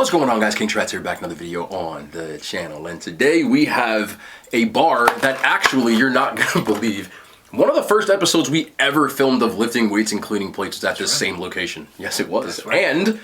What's going on, guys? King Trats here, back another video on the channel, and today we have a bar that actually you're not gonna believe. One of the first episodes we ever filmed of lifting weights and cleaning plates was at this same location. Yes, it was. That's right. And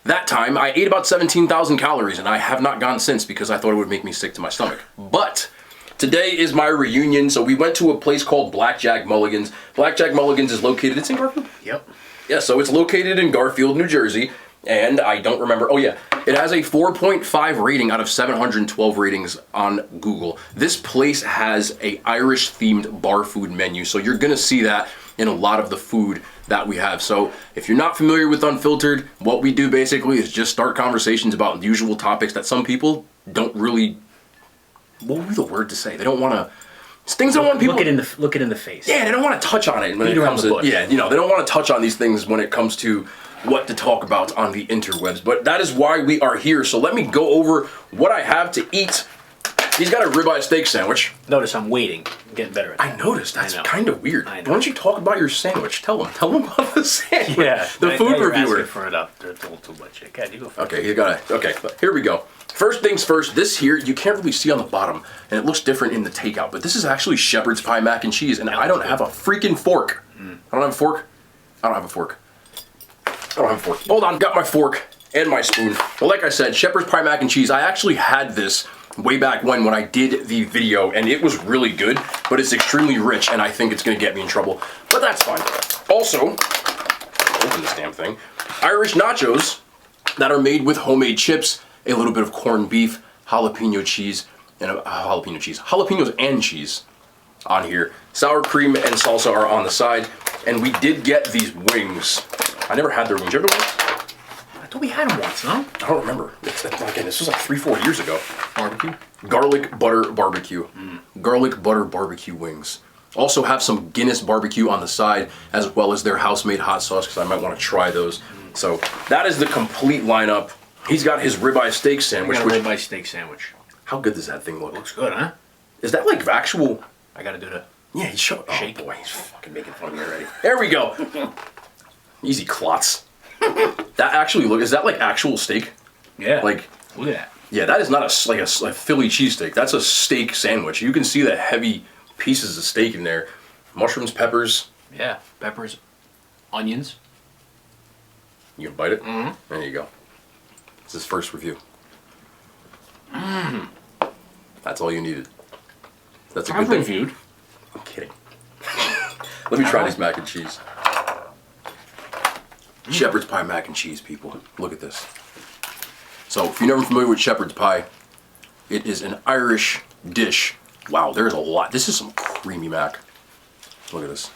that time I ate about 17,000 calories, and I have not gone since because I thought it would make me sick to my stomach. But today is my reunion, so we went to a place called Blackjack Mulligan's. Blackjack Mulligan's is located, it's in Garfield? Yep. Yeah, so it's located in Garfield, New Jersey. And I don't remember, oh yeah, it has a 4.5 rating out of 712 ratings on Google. This place has a Irish themed bar food menu, so you're gonna see that in a lot of the food that we have. So if you're not familiar with Unfiltered, what we do basically is just start conversations about usual topics that some people don't really, what would be the word to say? They don't wanna, it's things they don't want people. Look it in the face. Yeah, they don't wanna touch on it when it comes to, yeah, you know, they don't wanna touch on these things when it comes to what to talk about on the interwebs, but that is why we are here. So let me go over what I have to eat. He's got a ribeye steak sandwich. Notice I'm waiting. I'm getting better at that. I noticed. That's kind of weird. I know. Why don't you talk about your sandwich? Tell him about the sandwich. Yeah, the food reviewer. For it up. There's a little too much. Okay, you go first. Okay, you gotta. Okay, here we go. First things first. This here you can't really see on the bottom, and it looks different in the takeout. But this is actually shepherd's pie mac and cheese, and I don't have a freaking fork. I don't have a fork. I don't have a fork. I don't have a fork. Hold on, got my fork and my spoon. Well, like I said, shepherd's pie mac and cheese. I actually had this way back when I did the video, and it was really good, but it's extremely rich, and I think it's gonna get me in trouble. But that's fine. Also, open this damn thing. Irish nachos that are made with homemade chips, a little bit of corned beef, jalapeno cheese, and jalapenos and cheese on here. Sour cream and salsa are on the side, and we did get these wings. I never had their wings. You ever had wings? I thought we had them once, no? I don't remember. Again, this was like 3-4 years ago. Barbecue? Garlic butter barbecue. Garlic butter barbecue wings. Also have some Guinness barbecue on the side, as well as their house-made hot sauce, because I might want to try those. So that is the complete lineup. He's got his ribeye steak sandwich. Ribeye steak sandwich. How good does that thing look? Looks good, huh? Is that like actual? I gotta do the. Yeah, he's showing. Shake. Oh boy, he's fucking making fun of me already. There we go. Easy clots. That actually is that like actual steak? Yeah. Like, look at that. yeah, that is not like a Philly cheesesteak. That's a steak sandwich. You can see the heavy pieces of steak in there. Mushrooms, peppers. Yeah, peppers, onions. You can bite it. There you go. It's his first review. That's all you needed. That's a good thing. Reviewed. I'm kidding. Let me try this mac and cheese. Shepherd's pie mac and cheese, people. Look at this. So, if you're never familiar with shepherd's pie, it is an Irish dish. Wow, there's a lot. This is some creamy mac. Look at this.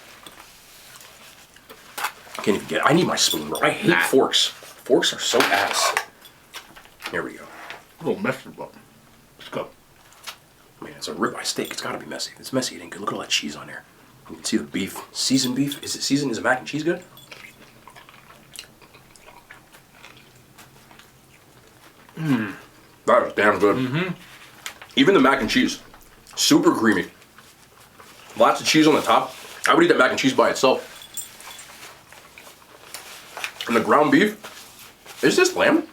I can't even get it. I need my spoon, bro. I hate forks. Forks are so ass. There we go. A little messy, but let's go. Man, it's a ribeye steak. It's gotta be messy. If it's messy, it ain't good. Look at all that cheese on there. You can see the beef. Seasoned beef. Is it seasoned? Is the mac and cheese good? That is damn good. Even the mac and cheese, super creamy. Lots of cheese on the top. I would eat that mac and cheese by itself. And the ground beef, is this lamb?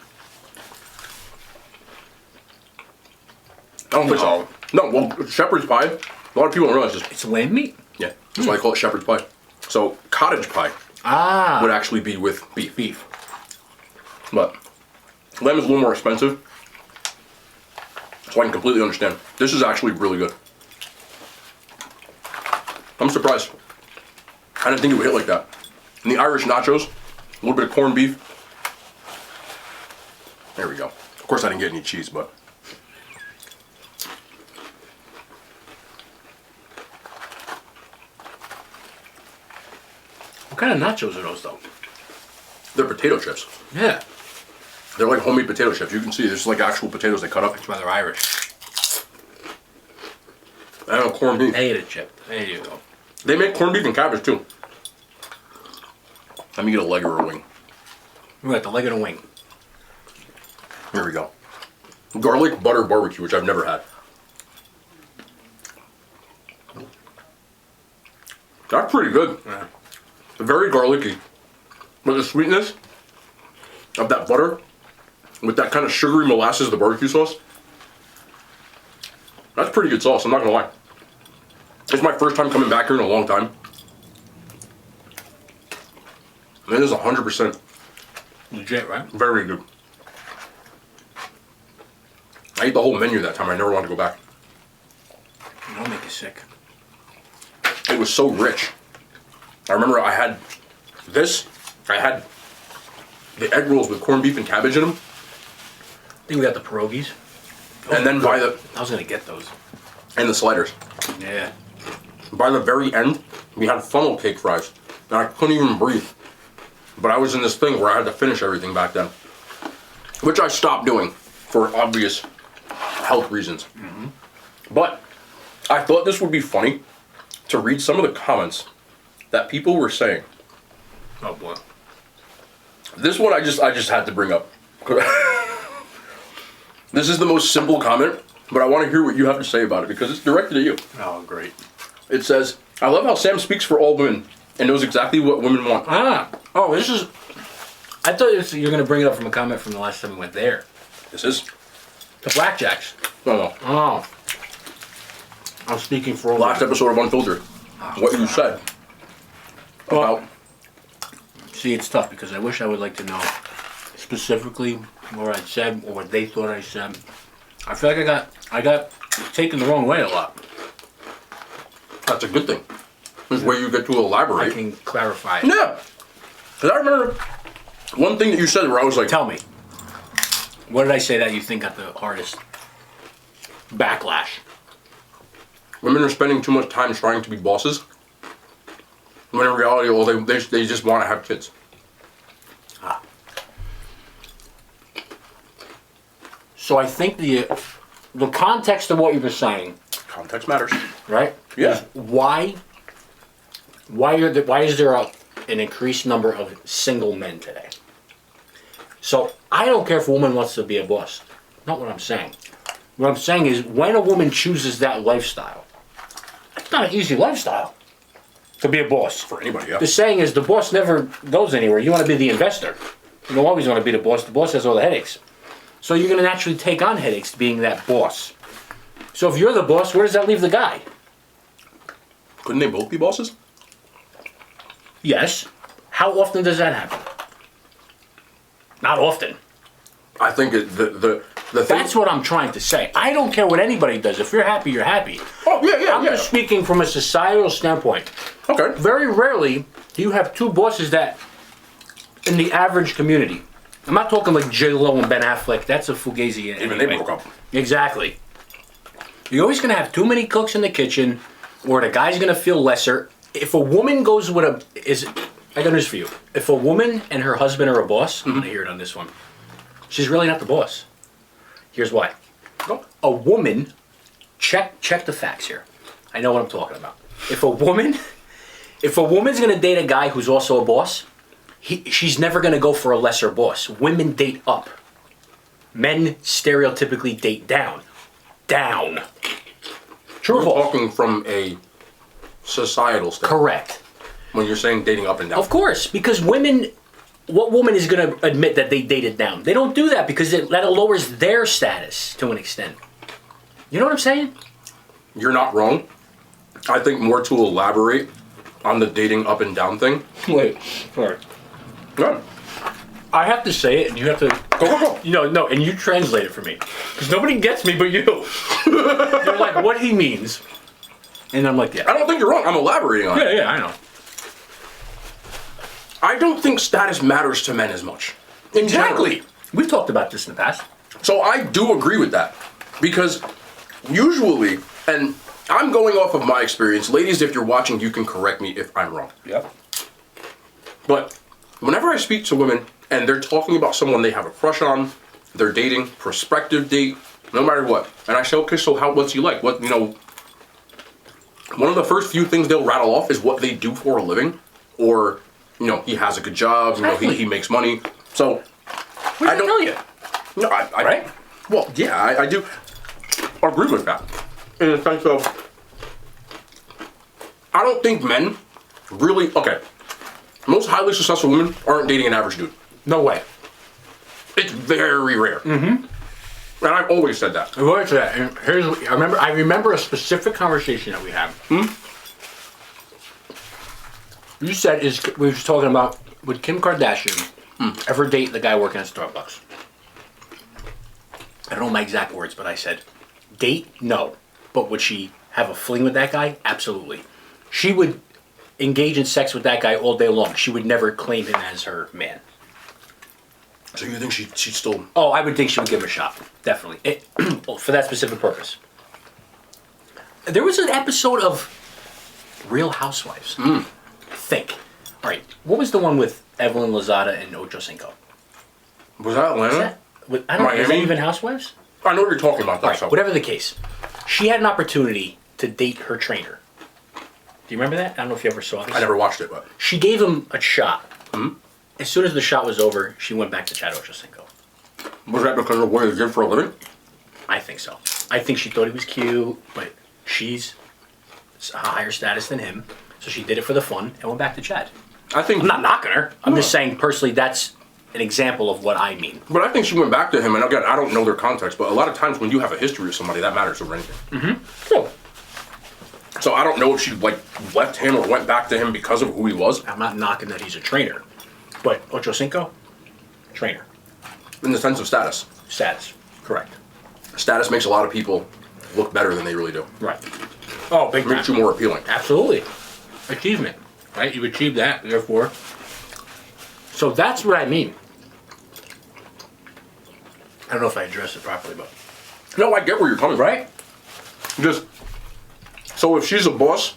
I don't think so. No, well, shepherd's pie, a lot of people don't realize this. It's lamb meat? Yeah, that's why I call it shepherd's pie. So cottage pie would actually be with beef. But lamb is a little more expensive, so I can completely understand. This is actually really good. I'm surprised. I didn't think it would hit like that. And the Irish nachos, a little bit of corned beef. There we go. Of course I didn't get any cheese, but. What kind of nachos are those, though? They're potato chips. Yeah. They're like homemade potato chips. You can see there's like actual potatoes they cut up. That's why they're Irish. I don't know, corned beef. I ate a chip. There you go. They make corned beef and cabbage too. Let me get a leg or a wing. We got the leg of the wing. Here we go. Garlic butter barbecue, which I've never had. That's pretty good. Yeah. Very garlicky. But the sweetness of that butter with that kind of sugary molasses, the barbecue sauce. That's pretty good sauce, I'm not gonna lie. It's my first time coming back here in a long time. And it is 100% Legit, right? very good. I ate the whole menu that time, I never wanted to go back. Don't make you sick. It was so rich. I remember I had this, I had the egg rolls with corned beef and cabbage in them. I think we got the pierogies. And then by the, I was gonna get those. and the sliders. Yeah. By the very end, we had funnel cake fries. And I couldn't even breathe. But I was in this thing where I had to finish everything back then. Which I stopped doing for obvious health reasons. But I thought this would be funny to read some of the comments that people were saying. Oh boy. This one I just had to bring up. This is the most simple comment, but I want to hear what you have to say about it because it's directed at you. Oh, great. It says, I love how Sam speaks for all women and knows exactly what women want. Oh, this is... I thought you were going to bring it up from a comment from the last time we went there. This is? The Blackjacks. No. Oh. I'm speaking for all Last episode of Unfiltered. What you said about... See, it's tough because I wish I would like to know specifically what I said or what they thought I said. I feel like I got taken the wrong way a lot. That's a good thing. This is where you get to elaborate. I can clarify it. Yeah. Because I remember one thing that you said where I was like... Tell me. What did I say that you think got the hardest backlash? Women are spending too much time trying to be bosses. When in reality, well, they just want to have kids. So I think the context of what you were saying, Context matters. right? Yeah. Is why is there an increased number of single men today? So I don't care if a woman wants to be a boss. Not what I'm saying. What I'm saying is when a woman chooses that lifestyle, it's not an easy lifestyle to be a boss. For anybody, yeah. The saying is the boss never goes anywhere. You want to be the investor. You don't always want to be the boss. The boss has all the headaches. So you're going to naturally take on headaches being that boss. So if you're the boss, where does that leave the guy? Couldn't they both be bosses? Yes. How often does that happen? Not often. I think the thing... That's what I'm trying to say. I don't care what anybody does. If you're happy, you're happy. Oh, yeah. I'm just speaking from a societal standpoint. Okay. Very rarely do you have two bosses that, in the average community, I'm not talking like J-Lo and Ben Affleck. That's a fugazi. Even they broke up. Exactly. You're always going to have too many cooks in the kitchen, or the guy's going to feel lesser. If a woman goes with I got news for you. If a woman and her husband are a boss, I'm going to hear it on this one. She's really not the boss. Here's why. No. A woman, check the facts here. I know what I'm talking about. If a woman's going to date a guy who's also a boss, she's never going to go for a lesser boss. Women date up. Men stereotypically date down. Down. True or We're false? talking from a societal standpoint. Correct. When you're saying dating up and down. Of course, because women, what woman is going to admit that they dated down? They don't do that because that lowers their status to an extent. You know what I'm saying? You're not wrong. I think more to elaborate on the dating up and down thing. Wait, sorry. No. I have to say it, and you have to Go. No, and you translate it for me, because nobody gets me but you. You're like, what he means, and I'm like, yeah. I don't think you're wrong. I'm elaborating on it. Yeah, I know. I don't think status matters to men as much. Exactly. We've talked about this in the past. So I do agree with that. Because usually, and I'm going off of my experience, ladies, if you're watching, you can correct me if I'm wrong. Yep. But whenever I speak to women and they're talking about someone they have a crush on, they're dating, prospective date, no matter what, and I say, okay, so what's he like? What, one of the first few things they'll rattle off is what they do for a living, or, he has a good job, Exactly. he makes money. So, What did I tell you? no, I Right? Well, yeah, I do agree with that. In the sense of, I don't think men really, okay, most highly successful women aren't dating an average dude. No way. It's very rare. Mm-hmm. And I've always said that. What is that? And I remember a specific conversation that we had. You said we were just talking about, would Kim Kardashian ever date the guy working at Starbucks? I don't know my exact words, but I said, date? No. But would she have a fling with that guy? Absolutely. She would engage in sex with that guy all day long. She would never claim him as her man. So you think she'd still... Oh, I would think she would give him a shot. Definitely. For that specific purpose. There was an episode of Real Housewives. Think. All right. What was the one with Evelyn Lozada and Ocho Cinco? Was that Atlanta? I don't know. Is that even Housewives? I know what you're talking about. All right. Whatever the case. She had an opportunity to date her trainer. Do you remember that? I don't know if you ever saw this. I never watched it, but... She gave him a shot. As soon as the shot was over, she went back to Chad Ochocinco. Was that because of what he did for a living? I think so. I think she thought he was cute, but she's a higher status than him, so she did it for the fun and went back to Chad. I think... I'm not knocking her. I'm just saying, personally, that's an example of what I mean. But I think she went back to him, and again, I don't know their context, but a lot of times when you have a history with somebody, that matters over anything. Cool. So I don't know if she, left him or went back to him because of who he was. I'm not knocking that he's a trainer, but Ocho Cinco, trainer. In the sense of status. Status, correct. Status makes a lot of people look better than they really do. Right. Oh, big Makes you more appealing. Absolutely. Achievement, right? You've achieved that, therefore. So that's what I mean. I don't know if I addressed it properly, but... No, I get where you're coming from. Right? Just... So if she's a boss,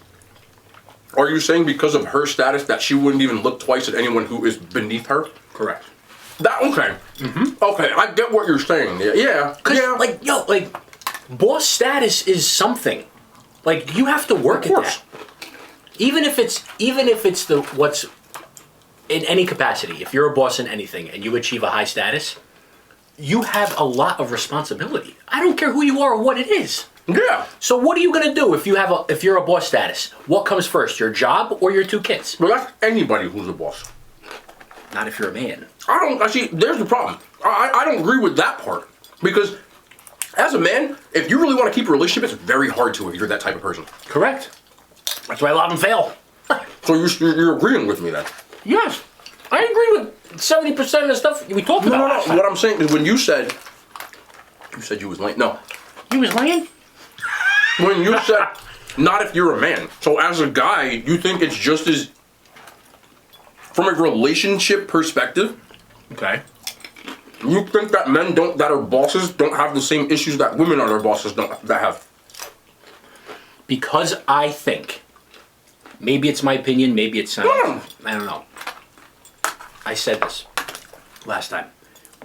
are you saying because of her status that she wouldn't even look twice at anyone who is beneath her? Correct. Okay. Okay, I get what you're saying. Yeah. Yeah. Boss status is something. You have to work at that. Even if it's what's in any capacity. If you're a boss in anything and you achieve a high status, you have a lot of responsibility. I don't care who you are or what it is. Yeah. So what are you gonna do if you're a boss status? What comes first, your job or your 2 kids? Well, that's anybody who's a boss. Not if you're a man. There's the problem. I don't agree with that part. Because as a man, if you really want to keep a relationship, it's very hard to if you're that type of person. Correct. That's why a lot of them fail. So you're agreeing with me then? Yes. I agree with 70% of the stuff we talked about. No. What I'm saying is when you said you was lame. No. You was lame? When you said, not if you're a man. So as a guy, you think it's just as, from a relationship perspective, okay, you think that men that are bosses don't have the same issues that women are their bosses that have? Because I think, maybe it's my opinion, maybe it's not. I don't know. I said this last time.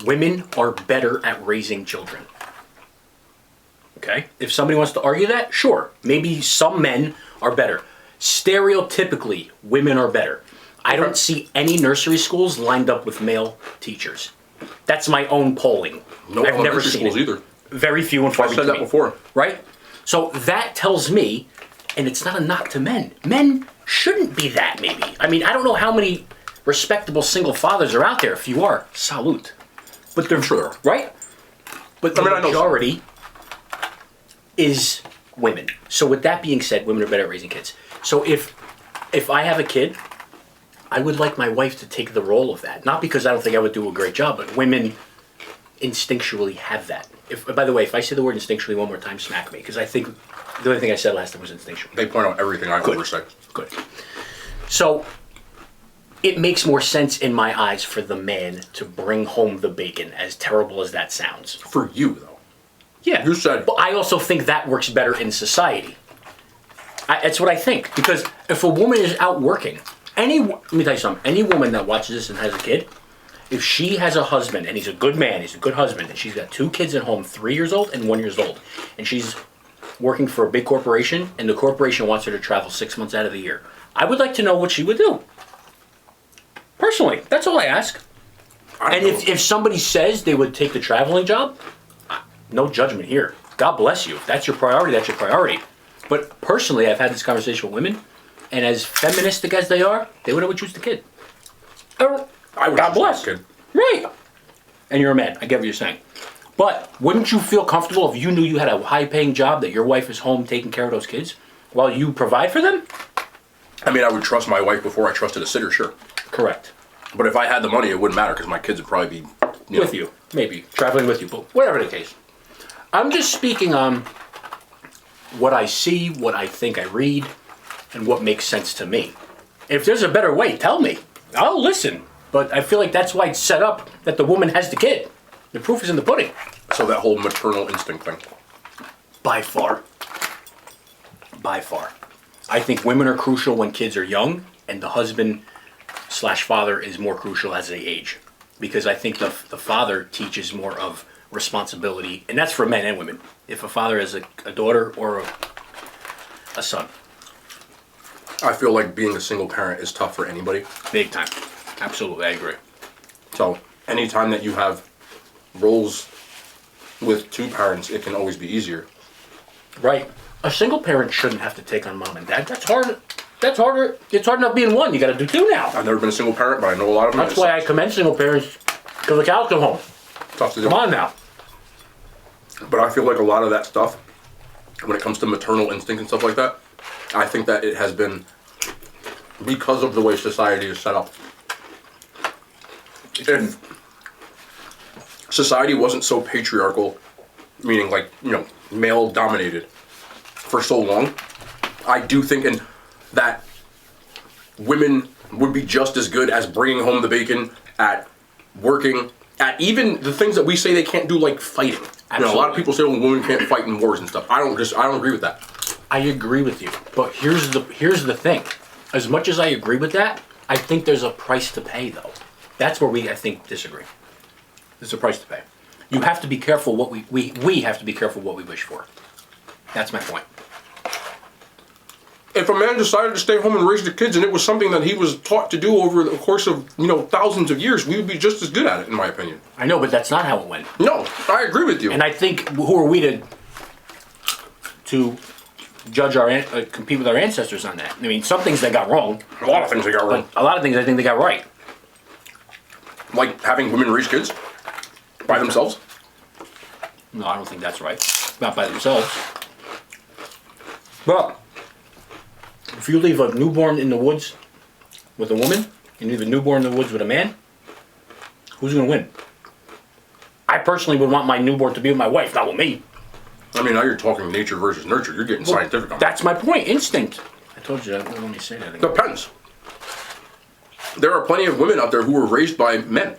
Women are better at raising children. Okay? If somebody wants to argue that, sure. Maybe some men are better. Stereotypically, women are better. I don't see any nursery schools lined up with male teachers. That's my own polling. No I've never seen schools it. either. Very few and far between. I've said that before. Right? So that tells me, and it's not a knock to men. Men shouldn't be that, maybe. I mean, I don't know how many respectable single fathers are out there. If you are, salute. But they're sure. Right? But the majority is women. So with that being said, women are better at raising kids. So if I have a kid, I would like my wife to take the role of that. Not because I don't think I would do a great job, but women instinctually have that. By the way, if I say the word instinctually one more time, smack me. Because I think the only thing I said last time was instinctual. They point out everything I've ever said. Good. So it makes more sense in my eyes for the man to bring home the bacon, as terrible as that sounds. For you, though. Yeah. You said... But I also think that works better in society. That's what I think. Because if a woman is out working, let me tell you something. Any woman that watches this and has a kid, if she has a husband, and he's a good man, he's a good husband, and she's got 2 kids at home, 3 years old and 1 year old, and she's working for a big corporation, and the corporation wants her to travel 6 months out of the year, I would like to know what she would do. Personally, that's all I ask. And if somebody says they would take the traveling job, no judgment here. God bless you. If that's your priority, that's your priority. But personally, I've had this conversation with women, and as feministic as they are, they would choose the kid. I would God bless. the kid. Right. and you're a man. I get what you're saying. But wouldn't you feel comfortable if you knew you had a high-paying job that your wife is home taking care of those kids while you provide for them? I mean, I would trust my wife before I trusted a sitter, sure. Correct. But if I had the money, it wouldn't matter because my kids would probably be With you, maybe. Traveling with you, but whatever the case. I'm just speaking on what I see, what I think I read, and what makes sense to me. If there's a better way, tell me. I'll listen. But I feel like that's why it's set up that the woman has the kid. The proof is in the pudding. So that whole maternal instinct thing. By far. By far. I think women are crucial when kids are young, and the husband/father is more crucial as they age. Because I think the father teaches more of responsibility, and that's for men and women. If a father has a daughter or a son. I feel like being a single parent is tough for anybody. Big time. Absolutely, I agree. So anytime that you have roles with two parents, it can always be easier. Right. A single parent shouldn't have to take on mom and dad. That's hard. That's harder. It's hard enough being one. You got to do two now. I've never been a single parent, but I know a lot of them. That's why I commend single parents because the cows come home. Tough to do. Come on now. But I feel like a lot of that stuff, when it comes to maternal instinct and stuff like that, I think that it has been because of the way society is set up. If society wasn't so patriarchal, meaning like, male dominated for so long, I do think that women would be just as good as bringing home the bacon, at working, at even the things that we say they can't do, like fighting. A lot of people say, well, women can't fight in wars and stuff. I don't agree with that. I agree with you, but here's the thing. As much as I agree with that, I think there's a price to pay, though. That's where I think, disagree. There's a price to pay. You have to be careful what we have to be careful what we wish for. That's my point. If a man decided to stay home and raise the kids and it was something that he was taught to do over the course of, thousands of years, we would be just as good at it, in my opinion. I know, but that's not how it went. No, I agree with you. And I think, who are we to judge compete with our ancestors on that? I mean, some things they got wrong. A lot of things they got wrong. But a lot of things I think they got right. Like having women raise kids by themselves? No, I don't think that's right. Not by themselves. But if you leave a newborn in the woods with a woman, and leave a newborn in the woods with a man, who's going to win? I personally would want my newborn to be with my wife, not with me. I mean, now you're talking nature versus nurture. You're getting scientific on that. That's my point. Instinct. I told you, I would only say that again. Depends. There are plenty of women out there who were raised by men,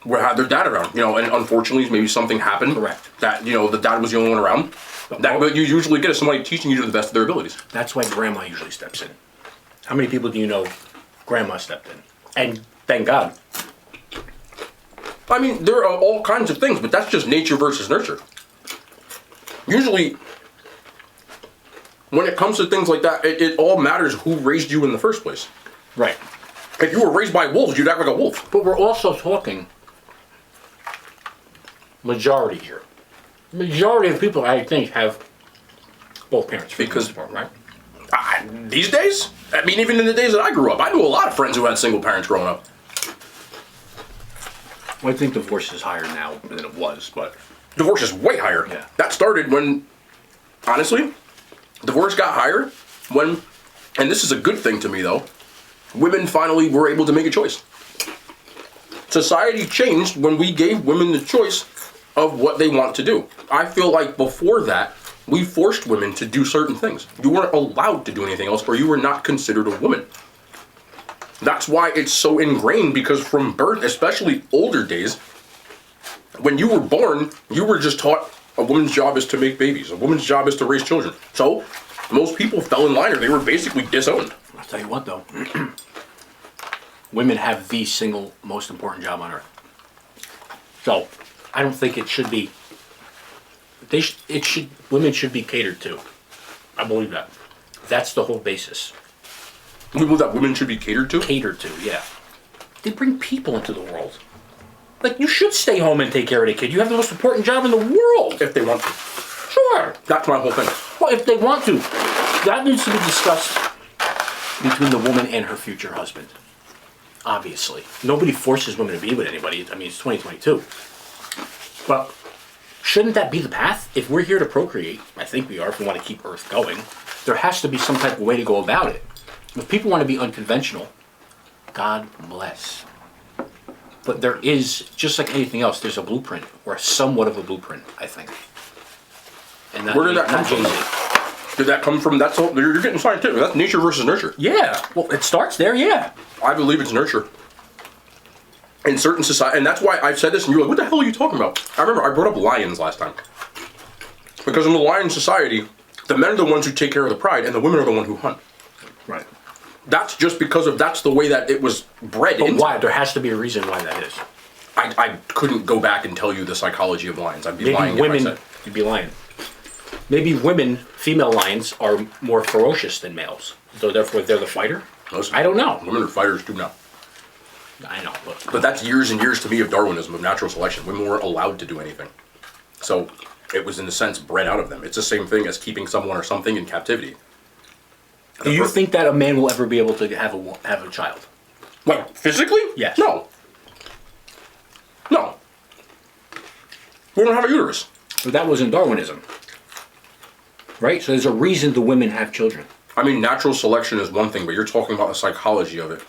who had their dad around, and unfortunately maybe something happened. Correct. That, the dad was the only one around. That what you usually get is somebody teaching you to the best of their abilities. That's why grandma usually steps in. How many people do you know grandma stepped in? And thank God. I mean, there are all kinds of things, but that's just nature versus nurture. Usually, when it comes to things like that, it all matters who raised you in the first place. Right. If you were raised by wolves, you'd act like a wolf. But we're also talking majority here. Majority of people, I think, have both parents. Because, part, right? These days? I mean, even in the days that I grew up, I knew a lot of friends who had single parents growing up. Well, I think divorce is higher now than it was, but... Divorce is way higher. Yeah. That started when, honestly, divorce got higher when, and this is a good thing to me though, women finally were able to make a choice. Society changed when we gave women the choice of what they want to do. I feel like before that, we forced women to do certain things. You weren't allowed to do anything else, or you were not considered a woman. That's why it's so ingrained, because from birth, especially older days, when you were born, you were just taught a woman's job is to make babies. A woman's job is to raise children. So most people fell in line, or they were basically disowned. I'll tell you what, though. Women have the single most important job on earth. So I don't think it should be. Women should be catered to. I believe that. That's the whole basis. You believe that women should be catered to? Catered to, yeah. They bring people into the world. Like, you should stay home and take care of the kid. You have the most important job in the world. If they want to. Sure. That's my whole thing. Well, if they want to. That needs to be discussed between the woman and her future husband. obviously. Nobody forces women to be with anybody. I mean, it's 2022. But shouldn't that be the path? If we're here to procreate, I think we are, if we want to keep Earth going, there has to be some type of way to go about it. If people want to be unconventional, God bless. But there is, just like anything else, there's a blueprint, or somewhat of a blueprint, I think. And Where did that come from? Did that come from, that's all, you're getting scientific, that's nature versus nurture. Yeah, well, it starts there, yeah. I believe it's nurture. In certain society, and that's why I've said this, and you're like, what the hell are you talking about? I remember I brought up lions last time. Because in the lion society, the men are the ones who take care of the pride, and the women are the ones who hunt. Right. That's just because of, that's the way that it was bred But into. why? There has to be a reason why that is. I couldn't go back and tell you the psychology of lions. I'd be Maybe lying women, if I said. you'd be lying. Maybe women, female lions, are more ferocious than males. So therefore they're the fighter? Listen, I don't know. Women are fighters too now. I know. But that's years and years to me of Darwinism, of natural selection. Women weren't allowed to do anything. So it was in a sense bred out of them. It's the same thing as keeping someone or something in captivity. Do you think that a man will ever be able to have a child? Like, physically? Yes. No. No. We don't have a uterus. But that wasn't Darwinism. Right? So there's a reason the women have children. I mean, natural selection is one thing, but you're talking about the psychology of it.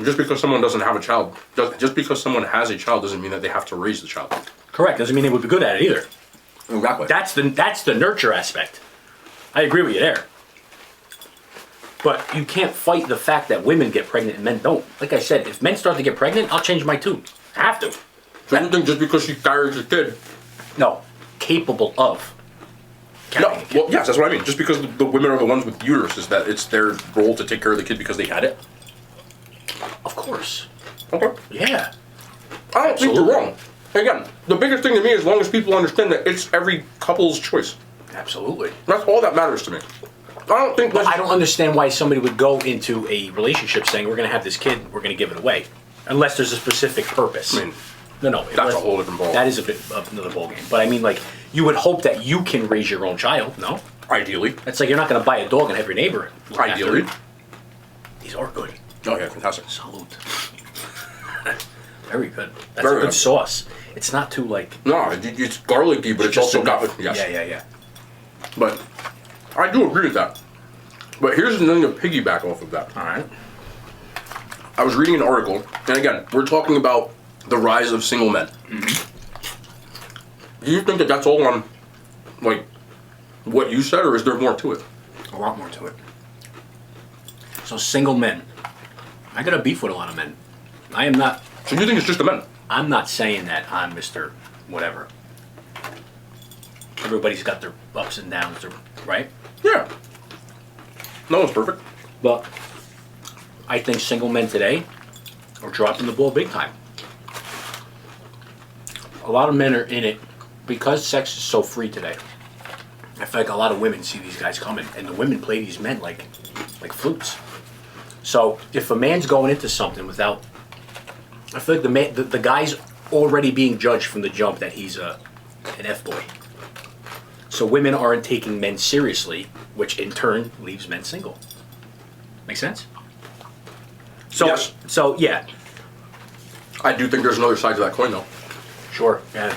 Just because someone doesn't have a child, just because someone has a child doesn't mean that they have to raise the child. Correct. Doesn't mean they would be good at it either. Exactly. That's the nurture aspect. I agree with you there. But you can't fight the fact that women get pregnant and men don't. Like I said, if men start to get pregnant, I'll change my tune. I have to. So you think just because she carries a kid? No. Capable of. No. Well, yes, that's what I mean. Just because the women are the ones with uteruses, that it's their role to take care of the kid because they had it? Of course. Okay. Yeah. I don't think Absolutely. you're wrong. Again, the biggest thing to me, as long as people understand that it's every couple's choice. Absolutely. That's all that matters to me. I don't think But I don't understand why somebody would go into a relationship saying, we're going to have this kid, we're going to give it away. Unless there's a specific purpose. I mean, No. that's a whole different ball. That is a bit of another ballgame. But I mean, like, you would hope that you can raise your own child, no? Ideally. That's like you're not going to buy a dog and have your neighbor look after Ideally. it. These are good. Oh, yeah, fantastic. Salute. Very good. That's Very a good good. sauce. It's not too, like... No, it's garlicky, but it's just also got... enough. Yes. Yeah. But I do agree with that. But here's something to piggyback off of that. All right. I was reading an article, and again, we're talking about the rise of single men. Do you think that that's all on, like, what you said, or is there more to it? A lot more to it. So single men. I got a beef with a lot of men. I am not... So you think it's just the men? I'm not saying that I'm Mr. Whatever. Everybody's got their ups and downs, right? Yeah. No one's perfect. But I think single men today are dropping the ball big time. A lot of men are in it because sex is so free today. I feel like a lot of women see these guys coming, and the women play these men like flutes. So if a man's going into something without, I feel like the guy's already being judged from the jump that he's an F-boy. So women aren't taking men seriously, which in turn leaves men single. Make sense? So, Yes. So yeah, I do think there's another side to that coin, though. sure. Yeah.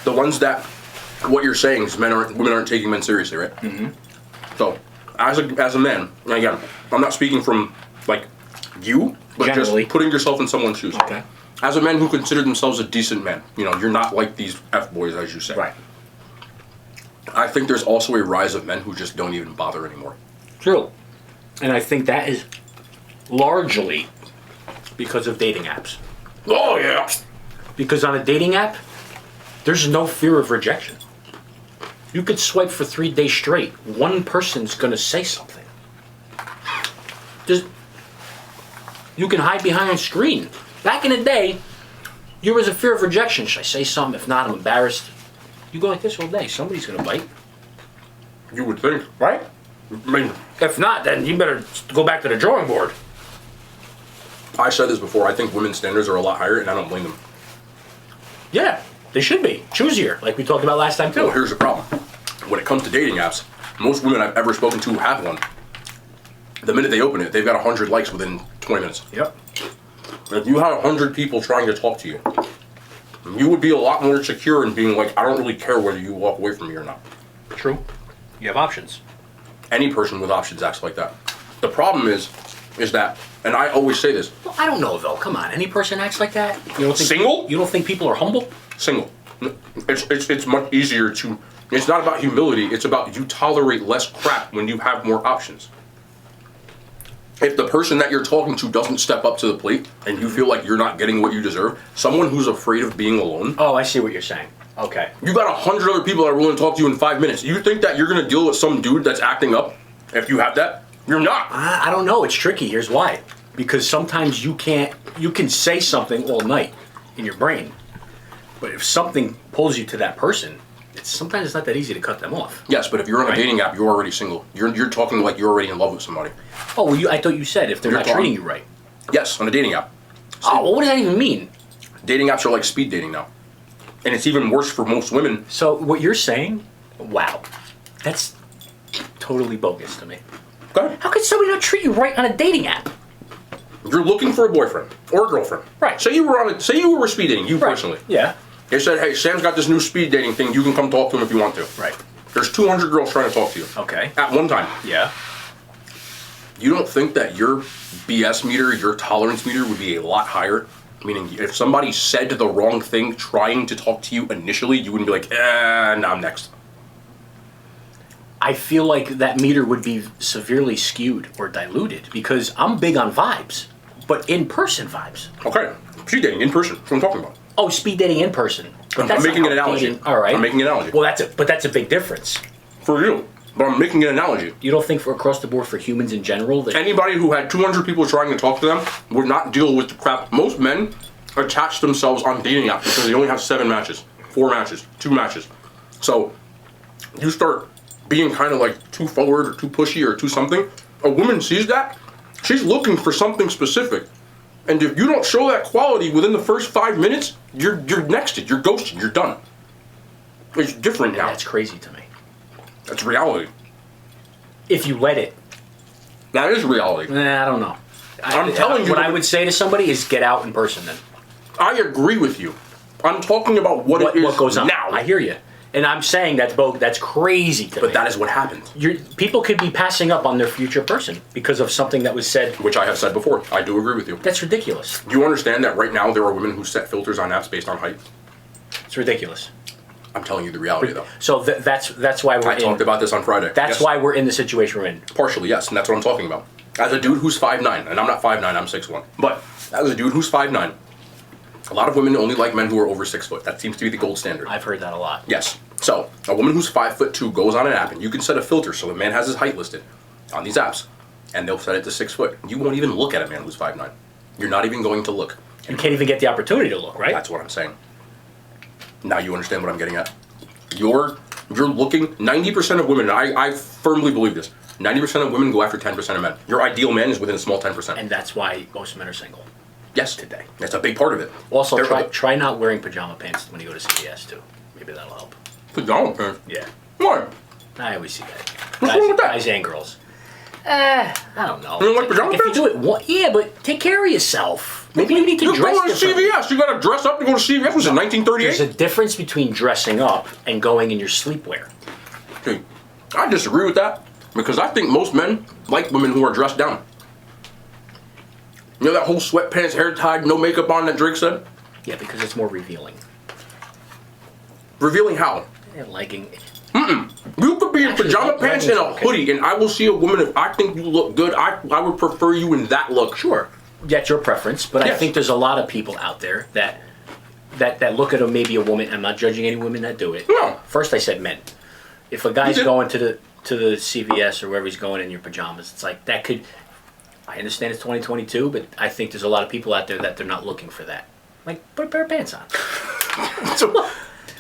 The ones that, what you're saying is women aren't taking men seriously, right? Mm-hmm. So, as a man, and again, I'm not speaking from, like, you, but Generally. just putting yourself in someone's shoes. Okay. As a man who consider themselves a decent man, you know, you're not like these F-boys, as you say. Right. I think there's also a rise of men who just don't even bother anymore. True. And I think that is largely because of dating apps. Oh, yeah. Because on a dating app, there's no fear of rejection. You could swipe for 3 days straight. One person's gonna say something. You can hide behind a screen. Back in the day, there was a fear of rejection. Should I say something? If not, I'm embarrassed. You go like this all day. Somebody's gonna bite. You would think. Right? I mean, If not, then you better go back to the drawing board. I said this before, I think women's standards are a lot higher, and I don't blame them. Yeah, they should be. Choosier, like we talked about last time too. Well, here's the problem. When it comes to dating apps, most women I've ever spoken to who have one. The minute they open it, they've got 100 likes within 20 minutes. Yep. If you had 100 people trying to talk to you, you would be a lot more secure in being like, I don't really care whether you walk away from me or not. True. You have options. Any person with options acts like that. The problem is that, and I always say this. Well, I don't know though. Come on, any person acts like that? You don't think Single? You don't think people are humble? Single. It's much easier to. It's not about humility. It's about you tolerate less crap when you have more options. If the person that you're talking to doesn't step up to the plate and you feel like you're not getting what you deserve, someone who's afraid of being alone. Oh, I see what you're saying. Okay. You got 100 other people that are willing to talk to you in 5 minutes. You think that you're gonna deal with some dude that's acting up? If you have that, you're not. I don't know. It's tricky. Here's why. Because sometimes you can say something all night in your brain, but if something pulls you to that person, sometimes it's not that easy to cut them off. Yes, but if you're on a dating app, you're already single. You're talking like you're already in love with somebody. Oh, well, I thought you said if they're not treating you right. Yes, on a dating app. Oh, well, what does that even mean? Dating apps are like speed dating now. And it's even worse for most women. So what you're saying, wow, that's totally bogus to me. Okay. How could somebody not treat you right on a dating app? You're looking for a boyfriend or a girlfriend. Right. Say you were speed dating, you personally. Yeah. They said, hey, Sam's got this new speed dating thing. You can come talk to him if you want to. Right. There's 200 girls trying to talk to you. Okay. At one time. Yeah. You don't think that your BS meter, your tolerance meter would be a lot higher? Meaning, if somebody said the wrong thing trying to talk to you initially, you wouldn't be like, now I'm next. I feel like that meter would be severely skewed or diluted because I'm big on vibes, but in-person vibes. Okay. Speed dating, in person. That's what I'm talking about. Oh, speed dating in person. But I'm making an analogy. All right. I'm making an analogy. Well, that's a big difference. For you. But I'm making an analogy. You don't think for across the board for humans in general that Anybody who had 200 people trying to talk to them would not deal with the crap. Most men attach themselves on dating apps because they only have 7 matches, 4 matches, 2 matches. So you start being kind of like too forward or too pushy or too something. A woman sees that, she's looking for something specific. And if you don't show that quality within the first 5 minutes, you're nexted, you're ghosted, you're done. It's different now. that's crazy to me. That's reality. If you let it. That is reality. I don't know. I'm telling you. What I would say to somebody is get out in person then. I agree with you. I'm talking about what goes on now. I hear you. And I'm saying that's crazy to me. But that is what happened. People could be passing up on their future person because of something that was said. Which I have said before. I do agree with you. That's ridiculous. Do you understand that right now there are women who set filters on apps based on height? It's ridiculous. I'm telling you the reality, though. So that's why we're I talked about this on Friday. That's yes. why we're in the situation we're in. Partially, yes, and that's what I'm talking about. As a dude who's 5'9", and I'm not 5'9", I'm 6'1", but as a dude who's 5'9", a lot of women only like men who are over 6 foot. That seems to be the gold standard. I've heard that a lot. Yes. So a woman who's 5'2" goes on an app, and you can set a filter so the man has his height listed on these apps, and they'll set it to 6 foot. You won't even look at a man who's 5'9". You're not even going to look. You can't even get the opportunity to look, right? That's what I'm saying. Now you understand what I'm getting at. You're looking, 90% of women, I firmly believe this, 90% of women go after 10% of men. Your ideal man is within a small 10%. And that's why most men are single. Yes, today. That's a big part of it. Also, try not wearing pajama pants when you go to CVS too. Maybe that'll help. Pajama pants? Yeah. Why? I always see that. What's wrong with that? Guys and girls. I don't know. You don't like pajama If pants? you do it, yeah, but take care of yourself. Maybe you need to You're dress going to differently. CVS. You got to dress up to go to CVS. Was it 1938? There's a difference between dressing up and going in your sleepwear. Okay. I disagree with that because I think most men like women who are dressed down. You know that whole sweatpants, hair tied, no makeup on that Drake said? Yeah, because it's more revealing. Revealing how? And liking. You could be in Actually, pajama pants and a okay. hoodie, and I will see a woman. If I think you look good, I would prefer you in that look. Sure, that's your preference, but Yes. I think there's a lot of people out there that look at maybe a woman. I'm not judging any women that do it. No. First, I said men. If a guy's did. going to the CVS or wherever he's going in your pajamas, it's like that could. I understand it's 2022, but I think there's a lot of people out there that they're not looking for that. Like, put a pair of pants on. So,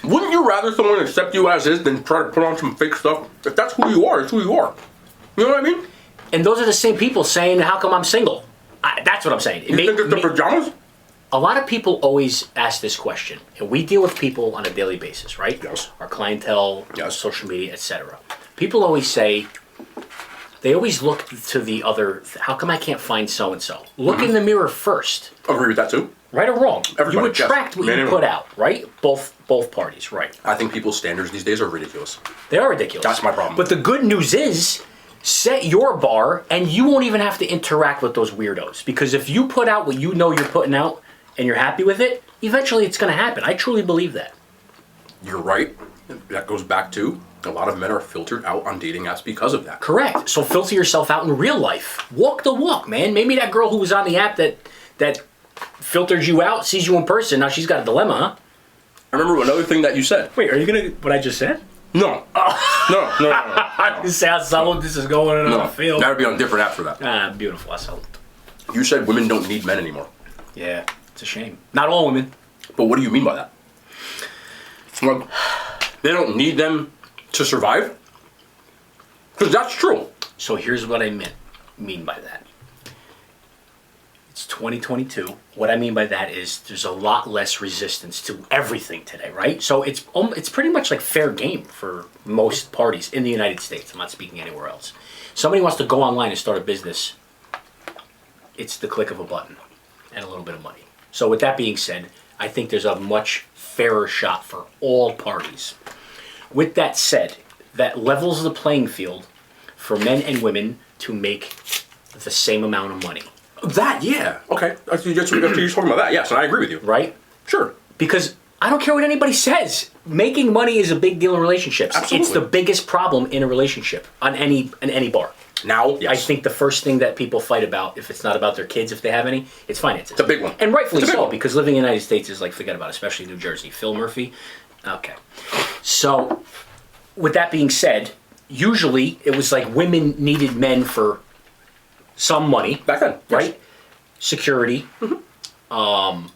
wouldn't you rather someone accept you as is than try to put on some fake stuff? If that's who you are, it's who you are. You know what I mean? And those are the same people saying, "How come I'm single?" That's what I'm saying. You think it's the pajamas? A lot of people always ask this question, and we deal with people on a daily basis, right? Yes. Our clientele, Yes. social media, etc. People always say, they always look to the other. How come I can't find so and so? Look in the mirror first. Agree with that too. Right or wrong? Everybody, you attract yes. what you put out, right? Both parties, right? I think people's standards these days are ridiculous. They are ridiculous. That's my problem. But the good news is, set your bar, and you won't even have to interact with those weirdos. Because if you put out what you know you're putting out, and you're happy with it, eventually it's going to happen. I truly believe that. You're right. That goes back to a lot of men are filtered out on dating apps because of that. Correct. So filter yourself out in real life. Walk the walk, man. Maybe that girl who was on the app that filtered you out sees you in person. Now she's got a dilemma, huh? I remember another thing that you said. Wait, are you going to... What I just said? No. No. I can say how solid this is going in the field. That would be on a different app for that. Ah, beautiful. I solid. You said women don't need men anymore. Yeah, it's a shame. Not all women. But what do you mean by that? Like, they don't need them to survive? Because that's true. So here's what I mean by that. It's 2022. What I mean by that is there's a lot less resistance to everything today, right? So it's pretty much like fair game for most parties in the United States. I'm not speaking anywhere else. Somebody wants to go online and start a business. It's the click of a button and a little bit of money. So with that being said, I think there's a much fairer shot for all parties. With that said, that levels the playing field for men and women to make the same amount of money. That, yeah. Okay. After you're talking about that, yes, and I agree with you. Right? Sure. Because I don't care what anybody says. Making money is a big deal in relationships. Absolutely. It's the biggest problem in a relationship on any bar. Now, yes. I think the first thing that people fight about, if it's not about their kids, if they have any, it's finances. It's a big one. And rightfully It's a big so, one. because living in the United States is like, forget about it, especially New Jersey. Phil Murphy. Okay. So, with that being said, usually it was like women needed men for some money. Back then. Yes. Right? Security. Mm-hmm.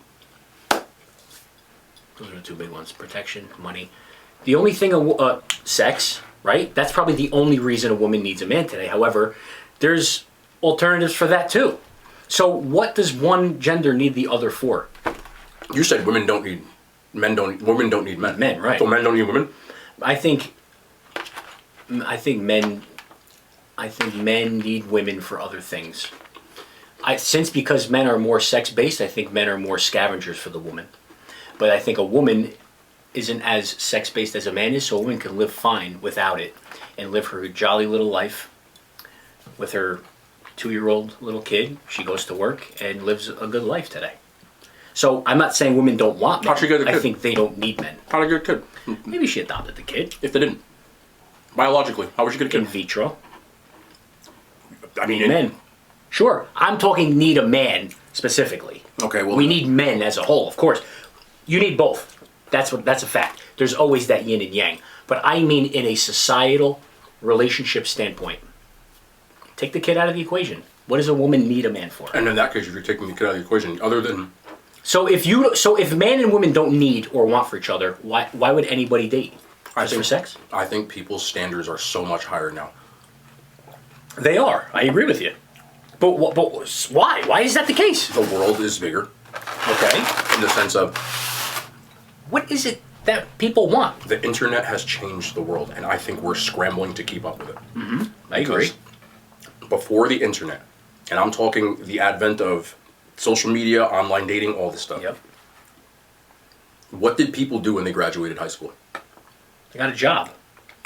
Those are the two big ones. Protection, money. The only thing, sex, right? That's probably the only reason a woman needs a man today. However, there's alternatives for that too. So what does one gender need the other for? You said women don't need women don't need men. Men, right. So men don't need women? I think men need women for other things. Because men are more sex-based, I think men are more scavengers for the woman. But I think a woman isn't as sex-based as a man is, so a woman can live fine without it and live her jolly little life with her 2-year-old little kid. She goes to work and lives a good life today. So I'm not saying women don't want men. How'd she get a kid? I think they don't need men. How'd I get a kid? Maybe she adopted the kid. If they didn't. Biologically, how would she get a kid? In vitro. I mean, Men. Sure. I'm talking need a man specifically. Okay, well, we need men as a whole, of course. You need both. That's a fact. There's always that yin and yang. But I mean in a societal relationship standpoint. Take the kid out of the equation. What does a woman need a man for? And in that case, if you're taking the kid out of the equation, other than... So if men and women don't need or want for each other, why would anybody date? Just for sex? I think people's standards are so much higher now. They are. I agree with you. But why? Why is that the case? The world is bigger. Okay. In the sense of... What is it that people want? The internet has changed the world, and I think we're scrambling to keep up with it. Mm-hmm. I agree. Before the internet, and I'm talking the advent of social media, online dating, all this stuff. Yep. What did people do when they graduated high school? They got a job.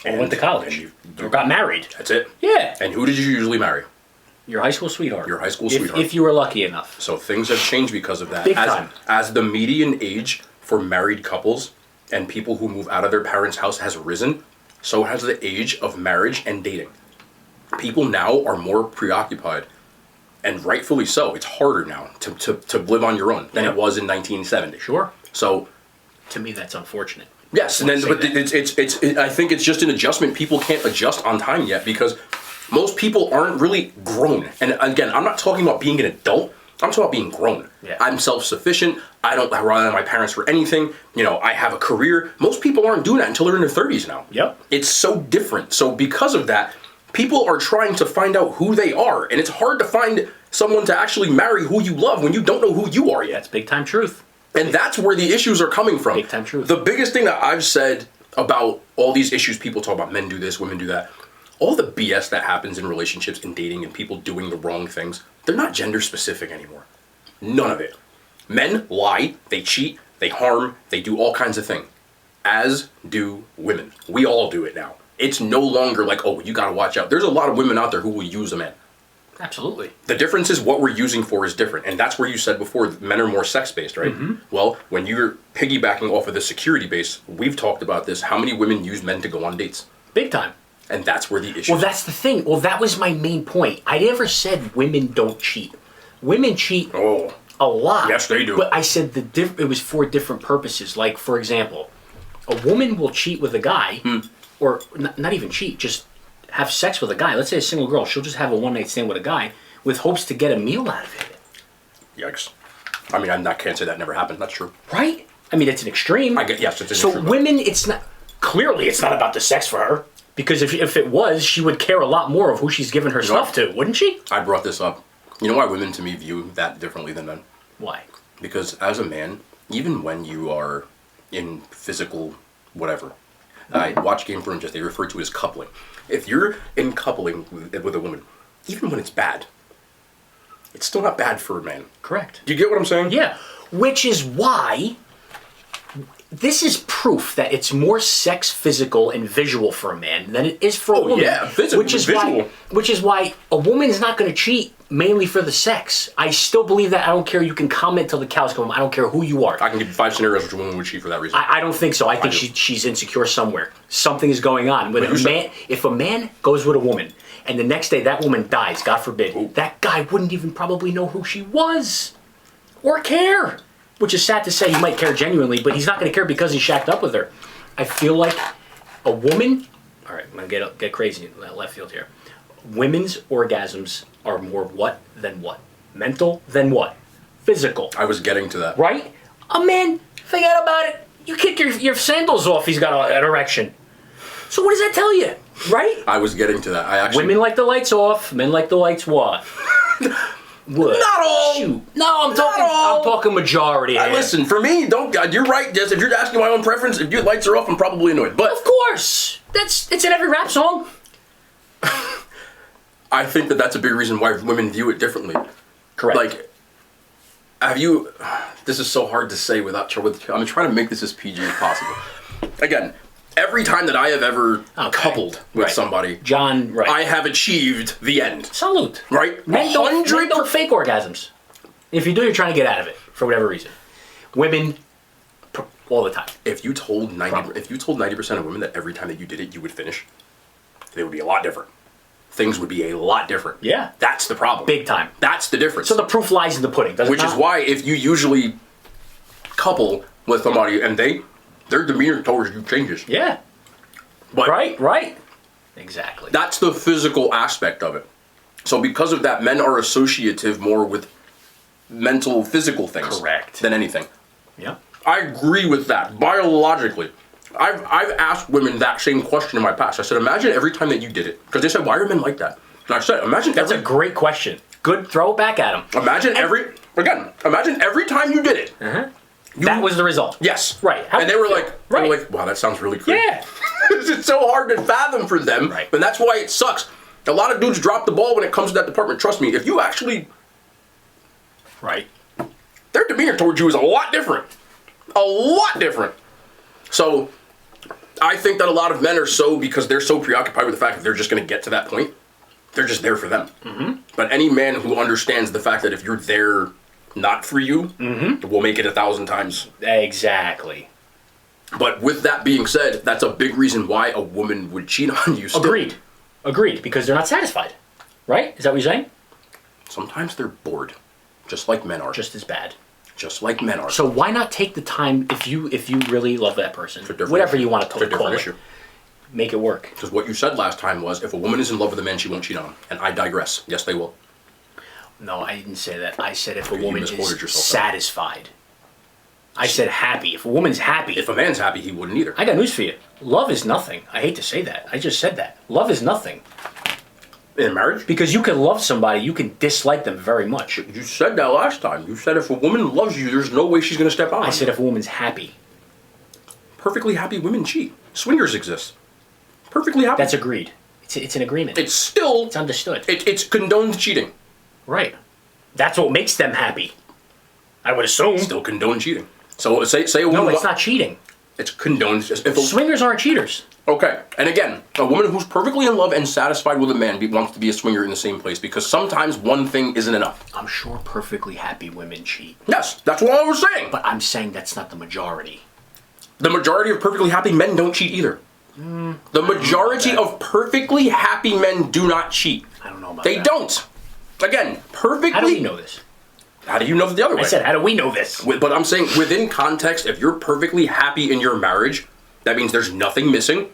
Or went to college. Or got married. That's it. Yeah. And who did you usually marry? Your high school sweetheart. Your high school sweetheart. If you were lucky enough. So things have changed because of that. Big time. As the median age for married couples and people who move out of their parents' house has risen, so has the age of marriage and dating. People now are more preoccupied, and rightfully so. It's harder now to live on your own than it was in 1970. Sure. So, to me, that's unfortunate. yes, and then but I think it's just an adjustment. People can't adjust on time yet because most people aren't really grown. And again, I'm not talking about being an adult. I'm talking about being grown. Yeah. I'm self-sufficient. I don't rely on my parents for anything. You know, I have a career. Most people aren't doing that until they're in their 30s now. Yep. It's so different. So because of that, people are trying to find out who they are. And it's hard to find someone to actually marry who you love when you don't know who you are yet. That's big time truth. And that's where the issues are coming from. Big time truth. The biggest thing that I've said about all these issues people talk about, men do this, women do that. all the BS that happens in relationships and dating and people doing the wrong things, they're not gender specific anymore. None of it. Men lie, they cheat, they harm, they do all kinds of things. As do women. We all do it now. It's no longer like, oh, you gotta watch out. There's a lot of women out there who will use a man. Absolutely. The difference is what we're using for is different. And that's where you said before, men are more sex-based, right? Mm-hmm. Well, when you're piggybacking off of the security base, we've talked about this. How many women use men to go on dates? Big time. And that's where the issue is. Well, that's the thing. Well, that was my main point. I never said women don't cheat. Women cheat a lot. Yes, they do. But I said it was for different purposes. Like, for example, a woman will cheat with a guy, or not even cheat, just have sex with a guy. Let's say a single girl, she'll just have a one-night stand with a guy with hopes to get a meal out of it. Yikes. I mean, I can't say that never happened. That's true. Right? I mean, it's an extreme. Yes, it's an extreme. So women, clearly it's not about the sex for her. Because if it was, she would care a lot more of who she's giving her stuff to, wouldn't she? I brought this up. You know why women, to me, view that differently than men? Why? Because as a man, even when you are in physical whatever, I watch Game of Thrones, they refer to it as coupling. If you're in coupling with a woman, even when it's bad, it's still not bad for a man. Correct. Do you get what I'm saying? Yeah. Which is why this is proof that it's more sex, physical, and visual for a man than it is for a woman. Yeah, physical, visual. Which is why a woman's not going to cheat mainly for the sex. I still believe that. I don't care. You can comment till the cows come home. I don't care who you are. I can give you 5 scenarios which a woman would cheat for that reason. I don't think so. I think she's insecure somewhere. Something is going on. If a man goes with a woman and the next day that woman dies, God forbid, that guy wouldn't even probably know who she was or care. Which is sad to say, he might care genuinely, but he's not going to care because he shacked up with her. I feel like a woman... All right, I'm going to get crazy in that left field here. Women's orgasms are more what than what? Mental than what? Physical. I was getting to that. Right? A man, forget about it. You kick your sandals off, he's got an erection. So what does that tell you? Right? I was getting to that. Women like the lights off, men like the lights what? What? Not all. Shoot. No, I'm talking majority. Listen, for me, you're right, Jess. If you're asking my own preference, if your lights are off, I'm probably annoyed. But of course, it's in every rap song. I think that's a big reason why women view it differently. Correct. Like, have you? This is so hard to say without. I'm trying to make this as PG as possible. Again, every time that I have ever coupled with somebody, John, I have achieved the end. Salute. Right? Men don't fake orgasms. If you do, you're trying to get out of it for whatever reason. Women, all the time. If you told 90% of women that every time that you did it, you would finish, they would be a lot different. Things would be a lot different. Yeah. That's the problem. Big time. That's the difference. So the proof lies in the pudding, doesn't it? Which is why if you usually couple with somebody and their demeanor towards you changes. Yeah. But right. Exactly. That's the physical aspect of it. So because of that, men are associative more with mental, physical things. Correct. Than anything. Yeah. I agree with that, biologically. I've asked women that same question in my past. I said, imagine every time that you did it. Because they said, why are men like that? And I said, That's a great question. Good, throw it back at them. Imagine every time you did it. Uh-huh. That was the result. Yes. Right. And they were like, wow, that sounds really crazy. Yeah. It's so hard to fathom for them. Right. And that's why it sucks. A lot of dudes drop the ball when it comes to that department. Trust me, if you actually... Right. Their demeanor towards you is a lot different. A lot different. So, I think that a lot of men are because they're so preoccupied with the fact that they're just going to get to that point, they're just there for them. Mm-hmm. But any man who understands the fact that if you're there not for you, will make it 1,000 times. Exactly. But with that being said, that's a big reason why a woman would cheat on you still. Agreed, because they're not satisfied. Right? Is that what you're saying? Sometimes they're bored. Just like men are. Just as bad. Just like men are. So why not take the time, if you really love that person, whatever you want to call it, make it work. Because what you said last time was, if a woman is in love with a man, she won't cheat on him. And I digress. Yes, they will. No, I didn't say that. I said if a woman is satisfied. I said happy. If a woman's happy. If a man's happy, he wouldn't either. I got news for you. Love is nothing. I hate to say that. I just said that. Love is nothing. In marriage? Because you can love somebody, you can dislike them very much. You said that last time. You said if a woman loves you, there's no way she's going to step out. I said if a woman's happy. Perfectly happy women cheat. Swingers exist. Perfectly happy. That's agreed. It's an agreement. It's still... It's understood. It's condoned cheating. Right. That's what makes them happy. I would assume. Still condoned cheating. So say a woman... No, it's not cheating. It's condoned... Swingers aren't cheaters. Okay, and again, a woman who's perfectly in love and satisfied with a man wants to be a swinger in the same place because sometimes one thing isn't enough. I'm sure perfectly happy women cheat. Yes, that's what I was saying. But I'm saying that's not the majority. The majority of perfectly happy men don't cheat either. The majority of perfectly happy men do not cheat. I don't know about that. They don't. Again, perfectly... How do we know this? How do you know the other way? I said, how do we know this? But I'm saying, within context, if you're perfectly happy in your marriage, that means there's nothing missing.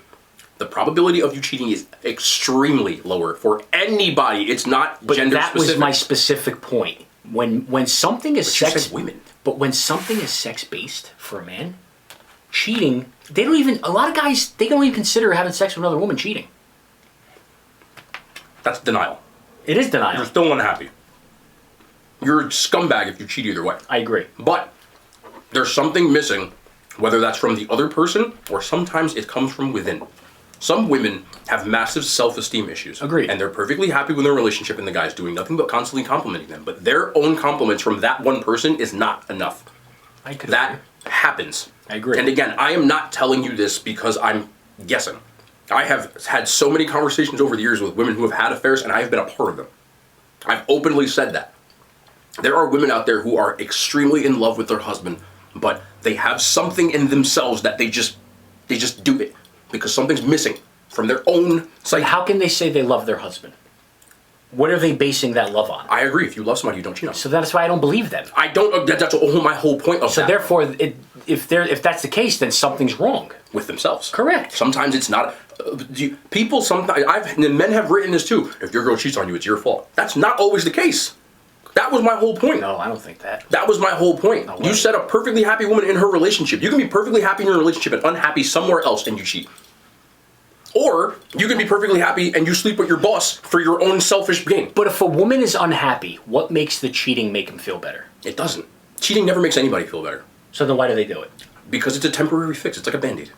The probability of you cheating is extremely lower for anybody. It's not gender specific. That was my specific point. When something is sex... women. But when something is sex-based for a man, cheating... They don't even... A lot of guys, they don't even consider having sex with another woman cheating. That's denial. It is denial. You're still unhappy. You're a scumbag if you cheat either way. I agree. But there's something missing, whether that's from the other person or sometimes it comes from within. Some women have massive self-esteem issues. Agreed. And they're perfectly happy with their relationship and the guy's doing nothing but constantly complimenting them. But their own compliments from that one person is not enough. I could That agree. happens. I agree. And again, I am not telling you this because I'm guessing. I have had so many conversations over the years with women who have had affairs, and I have been a part of them. I've openly said that. There are women out there who are extremely in love with their husband, but they have something in themselves that they just do it because something's missing from their own psyche. How can they say they love their husband? What are they basing that love on? I agree. If you love somebody, you don't cheat on them. So that's why I don't believe them. I don't. That's my whole point of that. So therefore, if that's the case, then something's wrong with themselves. Correct. Sometimes it's not. People sometimes men have written this too. If your girl cheats on you, it's your fault. That's not always the case. That was my whole point. No, I don't think that. That was my whole point. No, you said a perfectly happy woman in her relationship. You can be perfectly happy in your relationship and unhappy somewhere else and you cheat. Or you can be perfectly happy and you sleep with your boss for your own selfish gain. But if a woman is unhappy, what makes the cheating make him feel better? It doesn't. Cheating never makes anybody feel better. So then why do they do it? Because it's a temporary fix. It's like a Band-Aid.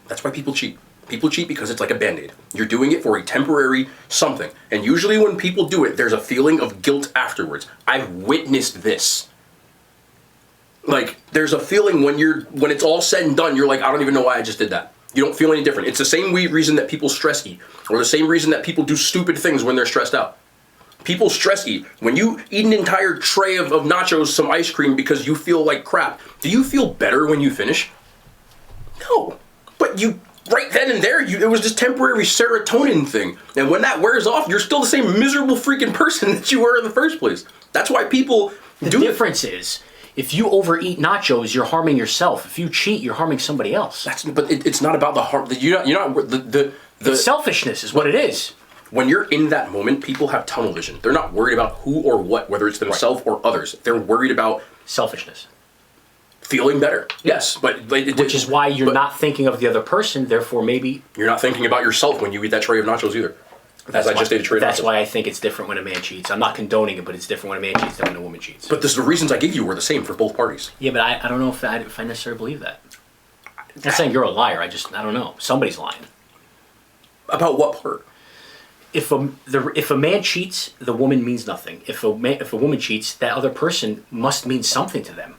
That's why people cheat. People cheat because it's like a Band-Aid. You're doing it for a temporary something. And usually when people do it, there's a feeling of guilt afterwards. I've witnessed this. Like, there's a feeling when it's all said and done, you're like, I don't even know why I just did that. You don't feel any different. It's the same reason that people stress eat, or the same reason that people do stupid things when they're stressed out. People stress eat. When you eat an entire tray of nachos, some ice cream because you feel like crap, do you feel better when you finish? No. But you, right then and there, it was this temporary serotonin thing. And when that wears off, you're still the same miserable freaking person that you were in the first place. That's why people do The difference is, if you overeat nachos, you're harming yourself. If you cheat, you're harming somebody else. But it's not about the harm. It's selfishness is what it is. When you're in that moment, people have tunnel vision. They're not worried about who or what, whether it's themselves or others. They're worried about selfishness. Feeling better. Yes, but which is why you're not thinking of the other person. Therefore, maybe you're not thinking about yourself when you eat that tray of nachos either. As I just ate a tray of nachos. That's why I think it's different when a man cheats. I'm not condoning it, but it's different when a man cheats than when a woman cheats. But the reasons I gave you were the same for both parties. Yeah, but I don't know if I necessarily believe that. I'm not saying you're a liar. I don't know. Somebody's lying. About what part? If a man cheats, the woman means nothing. If a woman cheats, that other person must mean something to them,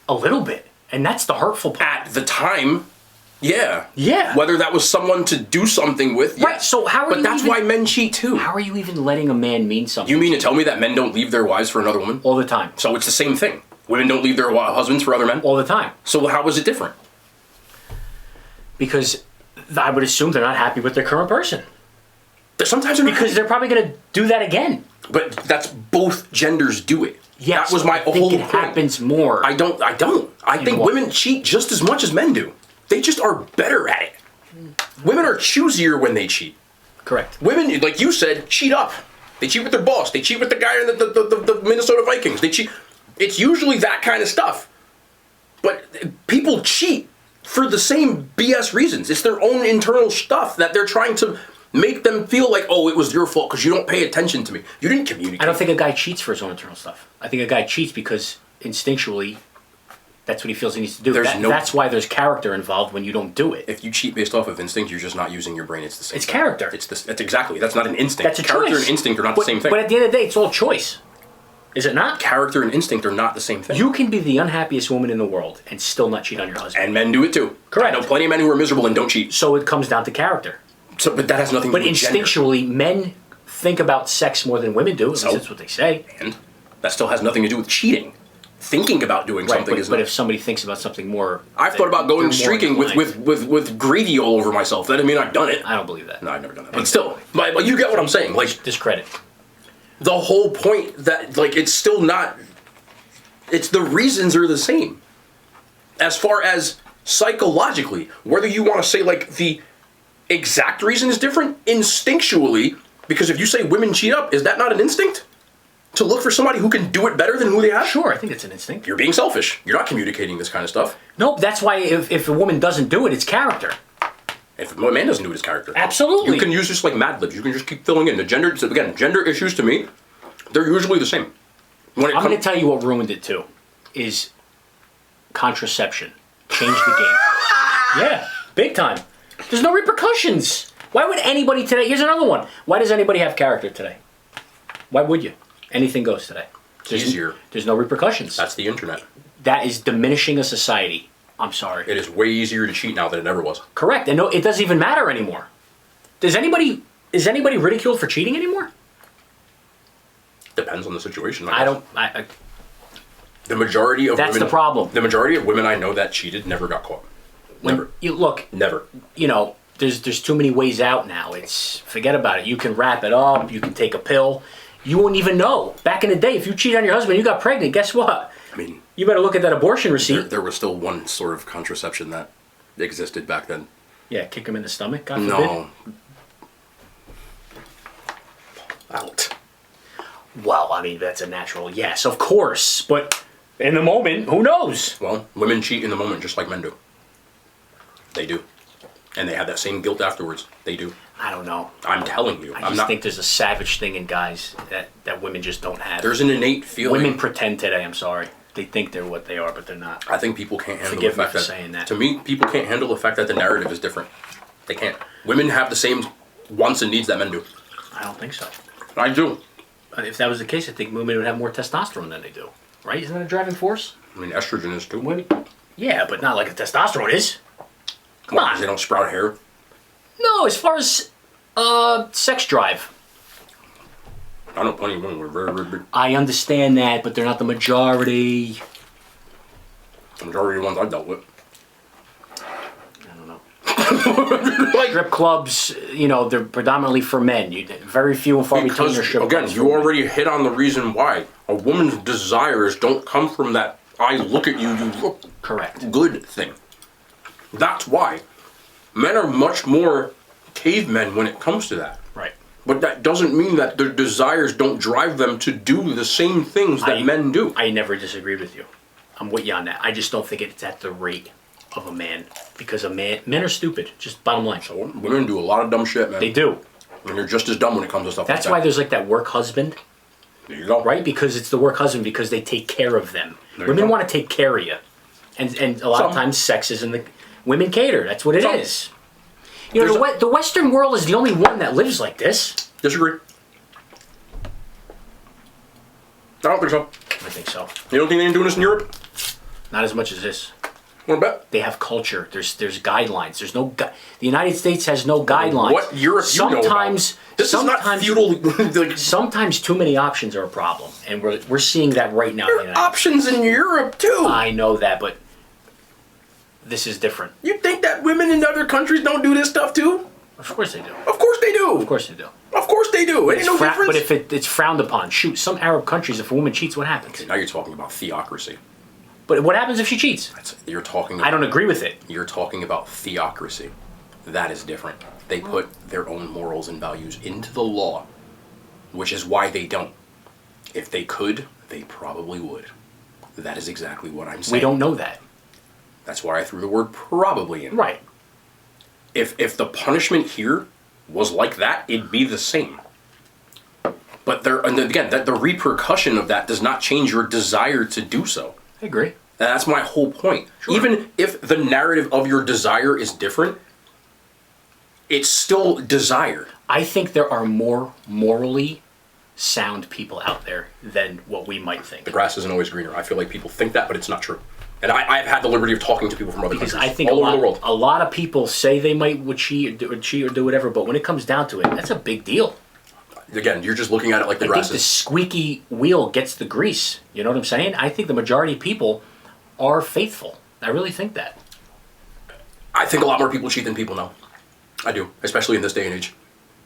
a little bit, and that's the hurtful part. At the time, yeah. Yeah. Whether that was someone to do something with, right? So how are But that's why men cheat too. How are you even letting a man mean something? You mean to tell me that men don't leave their wives for another woman all the time? So it's the same thing. Women don't leave their husbands for other men all the time. So how is it different? Because I would assume they're not happy with their current person. Sometimes they're not because they're probably going to do that again. But that's both genders do it. Yes, that was my I whole think it point. happens more. I don't. I think women cheat just as much as men do. They just are better at it. Women are choosier when they cheat. Correct. Women, like you said, cheat up. They cheat with their boss. They cheat with the guy in the Minnesota Vikings. They cheat. It's usually that kind of stuff. But people cheat for the same BS reasons. It's their own internal stuff that they're trying to make them feel like, oh, it was your fault because you don't pay attention to me. You didn't communicate. I don't think a guy cheats for his own internal stuff. I think a guy cheats because instinctually That's what he feels he needs to do. There's That's why there's character involved when you don't do it. If you cheat based off of instinct, you're just not using your brain. It's the same. It's thing. character. That's exactly. That's not an instinct. That's a character choice. and instinct are not the same thing. But at the end of the day, it's all choice. Is it not? Character and instinct are not the same thing. You can be the unhappiest woman in the world and still not cheat on your husband. And men do it too. Correct. I know plenty of men who are miserable and don't cheat. So it comes down to character. So, but that has nothing to But do with gender. instinctually, men think about sex more than women do. At least that's what they say. And that still has nothing to do with cheating. Thinking about doing something is. But if somebody thinks about something more, I've thought about going streaking with gravy all over myself. That doesn't mean I've done it. I don't believe that. No, I've never done that. But still, but you get what I'm saying. Like Discredit. the whole point that like it's still not. It's the reasons are the same. As far as psychologically, whether you want to say like the exact reason is different, instinctually, because if you say women cheat up, is that not an instinct? To look for somebody who can do it better than who they have? Sure, I think it's an instinct. You're being selfish. You're not communicating this kind of stuff. Nope, that's why if a woman doesn't do it, it's character. If a man doesn't do it, it's character. Absolutely. You can use just like Mad Libs. You can just keep filling in. The gender, again, gender issues to me, they're usually the same. I'm going to tell you what ruined it too, is contraception. Changed the game. Yeah, big time. There's no repercussions. Why would anybody today, here's another one. Why does anybody have character today? Why would you? Anything goes today. Easier. There's no repercussions. That's the internet. That is diminishing a society. I'm sorry. It is way easier to cheat now than it ever was. Correct. And no, it doesn't even matter anymore. Is anybody ridiculed for cheating anymore? Depends on the situation. The majority of That's women, the problem. The majority of women I know that cheated never got caught. Never. Never. There's too many ways out now. Forget about it. You can wrap it up. You can take a pill. You won't even know. Back in the day, if you cheat on your husband, you got pregnant. Guess what? I mean, you better look at that abortion receipt. There was still one sort of contraception that existed back then. Yeah, kick him in the stomach. God forbid. No. Out. Well, I mean, that's a natural yes, of course. But in the moment, who knows? Well, women cheat in the moment just like men do. They do. And they have that same guilt afterwards. They do. I don't know. I'm telling you. I just think there's a savage thing in guys that women just don't have. There's an innate feeling. Women pretend today, I'm sorry. They think they're what they are, but they're not. I think people can't handle Forgive the fact me for that, saying that. To me, people can't handle the fact that the narrative is different. They can't. Women have the same wants and needs that men do. I don't think so. I do. If that was the case, I think women would have more testosterone than they do. Right? Isn't that a driving force? I mean, estrogen is too. Women? Yeah, but not like a testosterone is. Come on. They don't sprout hair. No, as far as sex drive. I know plenty of women who are very, very big. I understand that, but they're not the majority. The majority of the ones I've dealt with. I don't know. Like strip clubs, they're predominantly for men. Very few and far between are strip clubs. Again, you already hit on the reason why. A woman's desires don't come from that I look at you, you look correct good thing. That's why. Men are much more cavemen when it comes to that. Right. But that doesn't mean that their desires don't drive them to do the same things that men do. I never disagreed with you. I'm with you on that. I just don't think it's at the rate of a man. Because men are stupid. Just bottom line. So women do a lot of dumb shit, man. They do. And they're just as dumb when it comes to stuff That's like that. why there's like that work husband. There you go. Right? Because it's the work husband because they take care of them. Women want to take care of you. And a lot of times sex is in the... Women cater. That's what it is. The Western world is the only one that lives like this. Disagree. I don't think so. I think so. You don't think they're doing this in Europe? Not as much as this. What bet? They have culture. There's guidelines. There's no... The United States has no guidelines. What Europe you know about? This is not feudal... Sometimes too many options are a problem. And we're seeing that right now. There are options in Europe, too. I know that, but... This is different. You think that women in other countries don't do this stuff too? Of course they do. Of course they do. Of course they do. Of course they do. Ain't no difference. But if it's frowned upon, shoot, some Arab countries, if a woman cheats, what happens? Okay, now you're talking about theocracy. But what happens if she cheats? You're talking about, I don't agree with it. You're talking about theocracy. That is different. They put their own morals and values into the law, which is why they don't. If they could, they probably would. That is exactly what I'm saying. We don't know that. That's why I threw the word probably in. Right. If the punishment here was like that, it'd be the same. But and again, that the repercussion of that does not change your desire to do so. I agree. And that's my whole point. Sure. Even if the narrative of your desire is different, it's still desire. I think there are more morally sound people out there than what we might think. The grass isn't always greener. I feel like people think that, but it's not true. And I've had the liberty of talking to people from other Because countries, I think all over the world. a lot of people say they would cheat or do whatever, but when it comes down to it, that's a big deal. Again, you're just looking at it like the I grass think the is. squeaky wheel gets the grease. You know what I'm saying? I think the majority of people are faithful. I really think that. I think a lot more people cheat than people know. I do, especially in this day and age.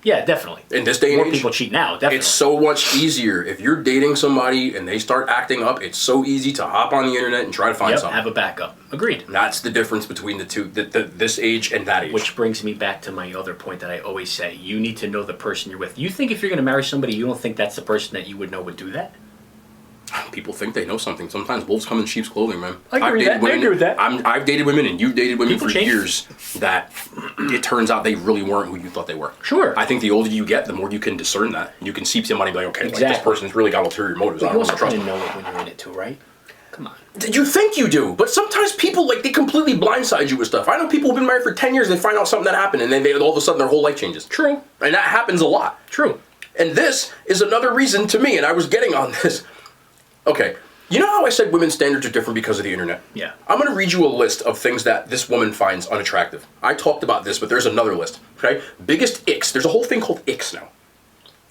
Yeah, definitely. In this day and More age, people cheat now, definitely. it's so much easier. If you're dating somebody and they start acting up, it's so easy to hop on the internet and try to find something. have a backup. Agreed. And that's the difference between the two, this age and that age. Which brings me back to my other point that I always say. You need to know the person you're with. You think if you're going to marry somebody, you don't think that's the person that you would know would do that? People think they know something. Sometimes wolves come in sheep's clothing, man. I agree with that. I've dated women and you've dated women People for change. years that it turns out they really weren't who you thought they were. Sure. I think the older you get, the more you can discern that. You can see somebody and be like, okay, like, this Exactly. person's really got ulterior motives. I You don't also want to trust kind them. of know it when you're in it too, right? Come on. You think you do, but sometimes people, like, they completely blindside you with stuff. I know people who've been married for 10 years, they find out something that happened, and then all of a sudden their whole life changes. True. And that happens a lot. True. And this is another reason to me, and I was getting on this. Okay, you know how I said women's standards are different because of the internet? Yeah. I'm going to read you a list of things that this woman finds unattractive. I talked about this, but there's another list, okay? Biggest icks. There's a whole thing called icks now.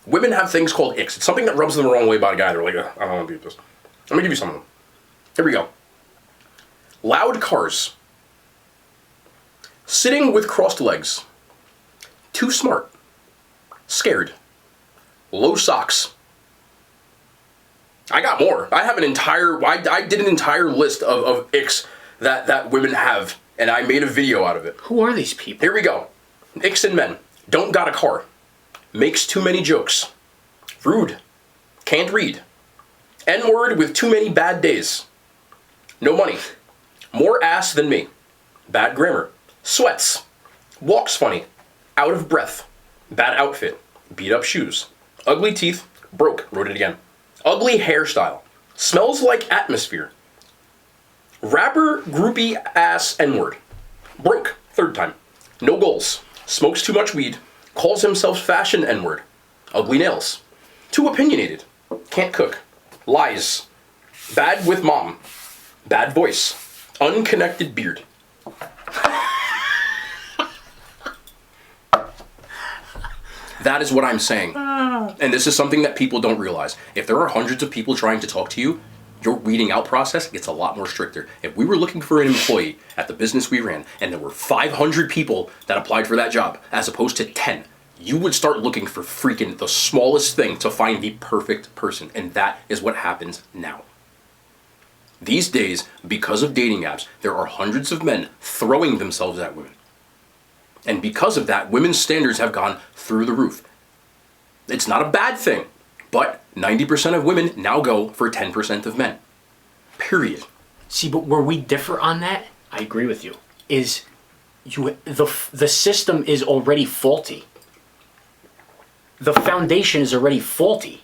Women have things called icks. It's something that rubs them the wrong way by a guy. They're like, I don't want to do this. Let me give you some of them. Here we go. Loud cars. Sitting with crossed legs. Too smart. Scared. Low socks. I got more. I have an entire, I did an entire list of icks that women have, and I made a video out of it. Who are these people? Here we go. Icks in men. Don't got a car. Makes too many jokes. Rude. Can't read. N-word with too many bad days. No money. More ass than me. Bad grammar. Sweats. Walks funny. Out of breath. Bad outfit. Beat up shoes. Ugly teeth. Broke. Wrote it again. Ugly hairstyle. Smells like atmosphere. Rapper groupie ass N-word. Broke. Third time. No goals. Smokes too much weed. Calls himself fashion N-word. Ugly nails. Too opinionated. Can't cook. Lies. Bad with mom. Bad voice. Unconnected beard. That is what I'm saying. And this is something that people don't realize. If there are hundreds of people trying to talk to you, your weeding out process gets a lot more stricter. If we were looking for an employee at the business we ran and there were 500 people that applied for that job as opposed to 10, you would start looking for freaking the smallest thing to find the perfect person. And that is what happens now. These days, because of dating apps, there are hundreds of men throwing themselves at women. And because of that, women's standards have gone through the roof. It's not a bad thing, but 90% of women now go for 10% of men. Period. See, but where we differ on that, I agree with you, is the system is already faulty. The foundation is already faulty.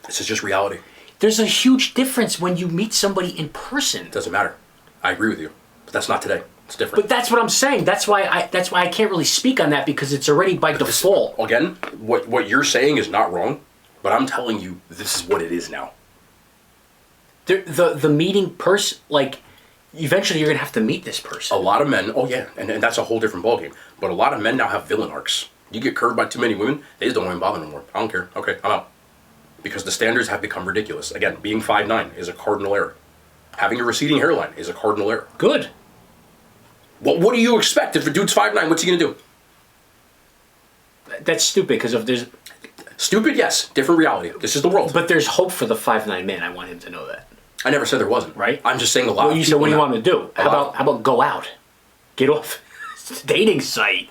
This is just reality. There's a huge difference when you meet somebody in person. It doesn't matter. I agree with you, but that's not today. It's different. But that's what I'm saying. That's why I can't really speak on that because it's already by default. Again, what you're saying is not wrong, but I'm telling you this is what it is now. The meeting person, like, eventually you're gonna have to meet this person. A lot of men, oh yeah, and that's a whole different ballgame. But a lot of men now have villain arcs. You get curved by too many women, they just don't even bother no more. I don't care. Okay, I'm out. Because the standards have become ridiculous. Again, being 5'9" is a cardinal error. Having a receding hairline is a cardinal error. Good. Well, what do you expect? If a dude's 5'9", what's he gonna do? That's stupid because if there's... Stupid, yes. Different reality. This is the world. But there's hope for the 5'9" man. I want him to know that. I never said there wasn't. Right? I'm just saying a lot Well, of you people said what do you now- want him to do? How about go out? Get off dating site.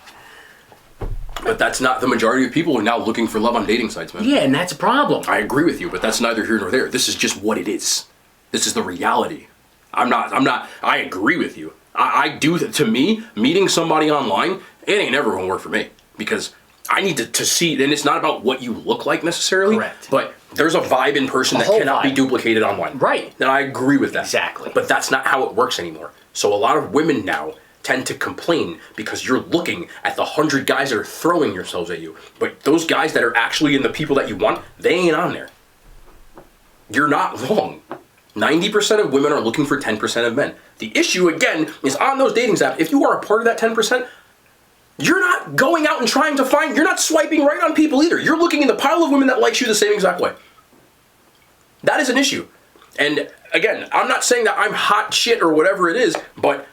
But that's not the majority of people who are now looking for love on dating sites, man. Yeah, and that's a problem. I agree with you, but that's neither here nor there. This is just what it is. This is the reality. I agree with you. I do, to me, meeting somebody online, it ain't never gonna work for me. Because I need to see, and it's not about what you look like necessarily, Correct. but There's a vibe in person that cannot be duplicated online. Right. And I agree with that. Exactly. But that's not how it works anymore. So a lot of women now tend to complain because you're looking at the 100 guys that are throwing themselves at you. But those guys that are actually in the people that you want, they ain't on there. You're not wrong. 90% of women are looking for 10% of men. The issue, again, is on those dating apps, if you are a part of that 10%, you're not going out and trying to find, you're not swiping right on people either. You're looking in the pile of women that likes you the same exact way. That is an issue. And again, I'm not saying that I'm hot shit or whatever it is, but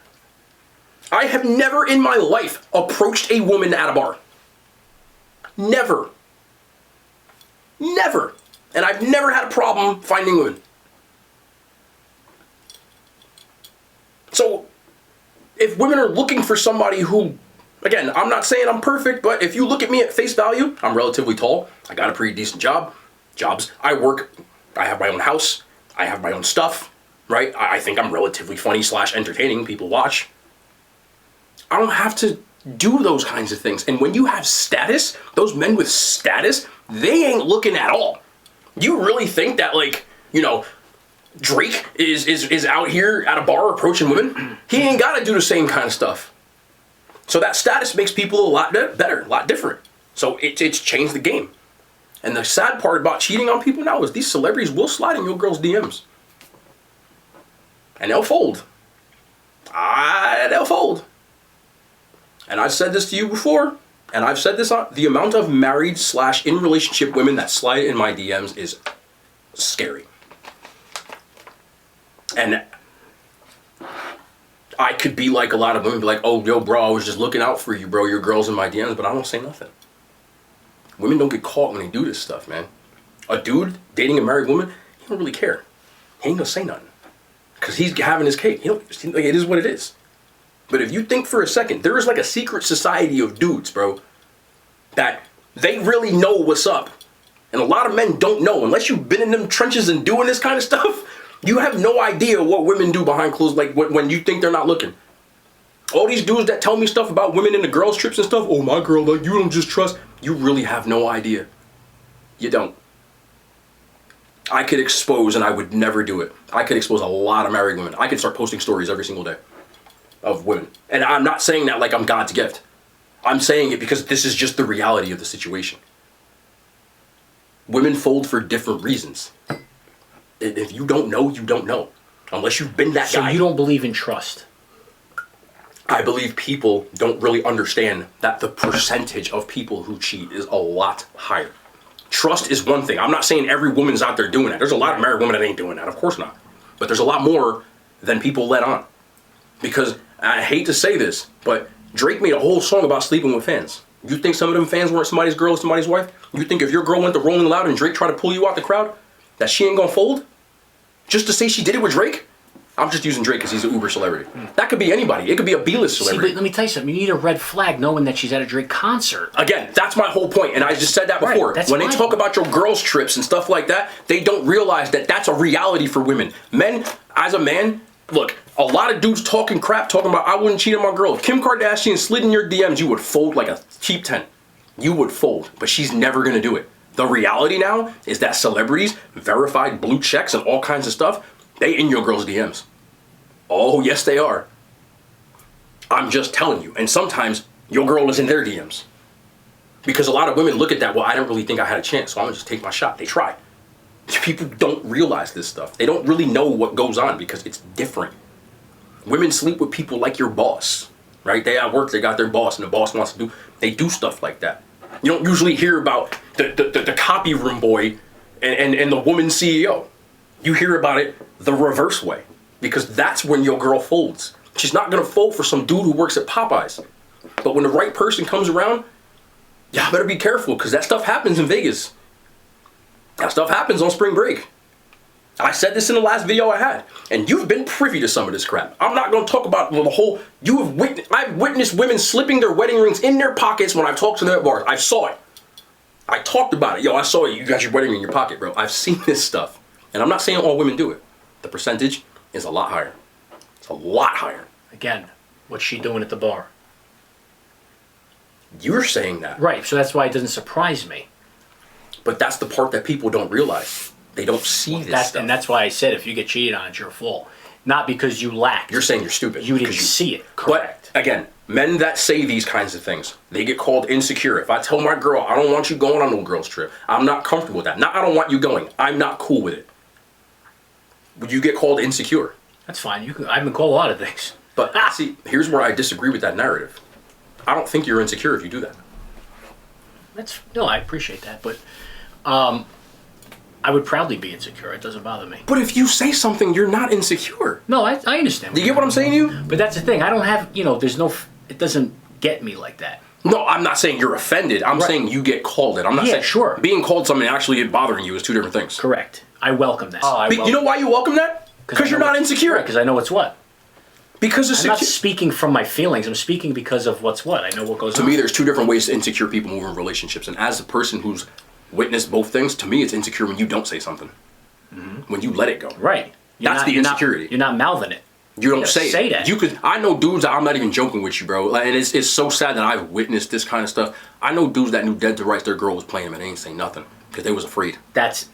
I have never in my life approached a woman at a bar. Never. Never. And I've never had a problem finding women. So, if women are looking for somebody who, again, I'm not saying I'm perfect, but if you look at me at face value, I'm relatively tall. I got a pretty decent jobs. I work. I have my own house. I have my own stuff, right? I think I'm relatively funny / entertaining. People watch. I don't have to do those kinds of things. And when you have status, those men with status, they ain't looking at all. You really think that, like, you know, Drake is out here at a bar approaching women? He ain't got to do the same kind of stuff. So that status makes people a lot better, a lot different. So it's changed the game. And the sad part about cheating on people now is these celebrities will slide in your girl's DMs. And they'll fold. They'll fold. And I've said this to you before, and I've said this on the amount of married / in relationship women that slide in my DMs is scary. And I could be like a lot of women, be like, oh, yo, bro, I was just looking out for you, bro. Your girl's in my DMs, but I don't say nothing. Women don't get caught when they do this stuff, man. A dude dating a married woman, he don't really care. He ain't gonna say nothing. Because he's having his cake. It is what it is. But if you think for a second, there is like a secret society of dudes, bro, that they really know what's up. And a lot of men don't know. Unless you've been in them trenches and doing this kind of stuff, you have no idea what women do behind closed, like when you think they're not looking. All these dudes that tell me stuff about women in the girls' trips and stuff, oh, my girl, like, you don't just trust. You really have no idea. You don't. I could expose, and I would never do it. I could expose a lot of married women. I could start posting stories every single day of women. And I'm not saying that like I'm God's gift. I'm saying it because this is just the reality of the situation. Women fold for different reasons. If you don't know, you don't know. Unless you've been that guy. So you don't believe in trust? I believe people don't really understand that the percentage of people who cheat is a lot higher. Trust is one thing. I'm not saying every woman's out there doing that. There's a lot of married women that ain't doing that. Of course not. But there's a lot more than people let on. Because, I hate to say this, but Drake made a whole song about sleeping with fans. You think some of them fans weren't somebody's girl or somebody's wife? You think if your girl went to Rolling Loud and Drake tried to pull you out the crowd, that she ain't gonna fold? Just to say she did it with Drake? I'm just using Drake because he's an uber celebrity. That could be anybody. It could be a B-list celebrity. See, but let me tell you something. You need a red flag knowing that she's at a Drake concert. Again, that's my whole point, and I just said that before. Right, when they talk about your girls' trips and stuff like that, they don't realize that that's a reality for women. Men, as a man, look, a lot of dudes talking crap, talking about, I wouldn't cheat on my girl. If Kim Kardashian slid in your DMs, you would fold like a cheap tent. You would fold, but she's never going to do it. The reality now is that celebrities, verified blue checks and all kinds of stuff, they in your girl's DMs. Oh, yes, they are. I'm just telling you. And sometimes your girl is in their DMs. Because a lot of women look at that, well, I don't really think I had a chance, so I'm going to just take my shot. They try. People don't realize this stuff. They don't really know what goes on because it's different. Women sleep with people like your boss, right? They at work, they got their boss, and the boss wants to do, they do stuff like that. You don't usually hear about the copy room boy and the woman CEO. You hear about it the reverse way. Because that's when your girl folds. She's not going to fold for some dude who works at Popeyes. But when the right person comes around, y'all better be careful because that stuff happens in Vegas. That stuff happens on spring break. I said this in the last video I had. And you've been privy to some of this crap. I'm not going to talk about the whole... I've witnessed women slipping their wedding rings in their pockets when I've talked to them at bars. I saw it. I talked about it. Yo, I saw it. You got your wedding ring in your pocket, bro. I've seen this stuff. And I'm not saying all women do it. The percentage is a lot higher. It's a lot higher. Again, what's she doing at the bar? You're saying that. Right, so that's why it doesn't surprise me. But that's the part that people don't realize. They don't see this stuff. And that's why I said if you get cheated on, it's your fault. Not because you lacked. You're saying you're stupid. You didn't see it. Correct. But again, men that say these kinds of things, they get called insecure. If I tell my girl, I don't want you going on no girls trip, I'm not comfortable with that. Not I don't want you going. I'm not cool with it. Would you get called insecure? That's fine. I've been called a lot of things. But see, here's where I disagree with that narrative. I don't think you're insecure if you do that. No, I appreciate that, but I would proudly be insecure. It doesn't bother me. But if you say something, you're not insecure. No, I understand. Do you get what I'm saying to you? But that's the thing. I don't have, it doesn't get me like that. No, I'm not saying you're offended. I'm saying you get called it. I'm not saying sure. Being called something and actually bothering you is two different things. Correct. I welcome that. You know why you welcome that? Because you're not insecure. Because I know what's what. Because I'm not speaking from my feelings. I'm speaking because of what's what. I know what goes on. To me, there's two different ways to insecure people move in relationships. And as a person who's witnessed both things, to me, it's insecure when you don't say something. When you let it go. Right. That's the insecurity. You're not mouthing it. You don't say that. You could. I know dudes. I'm not even joking with you, bro. And it's so sad that I've witnessed this kind of stuff. I know dudes that knew dead to rights their girl was playing them and they ain't say nothing because they was afraid. That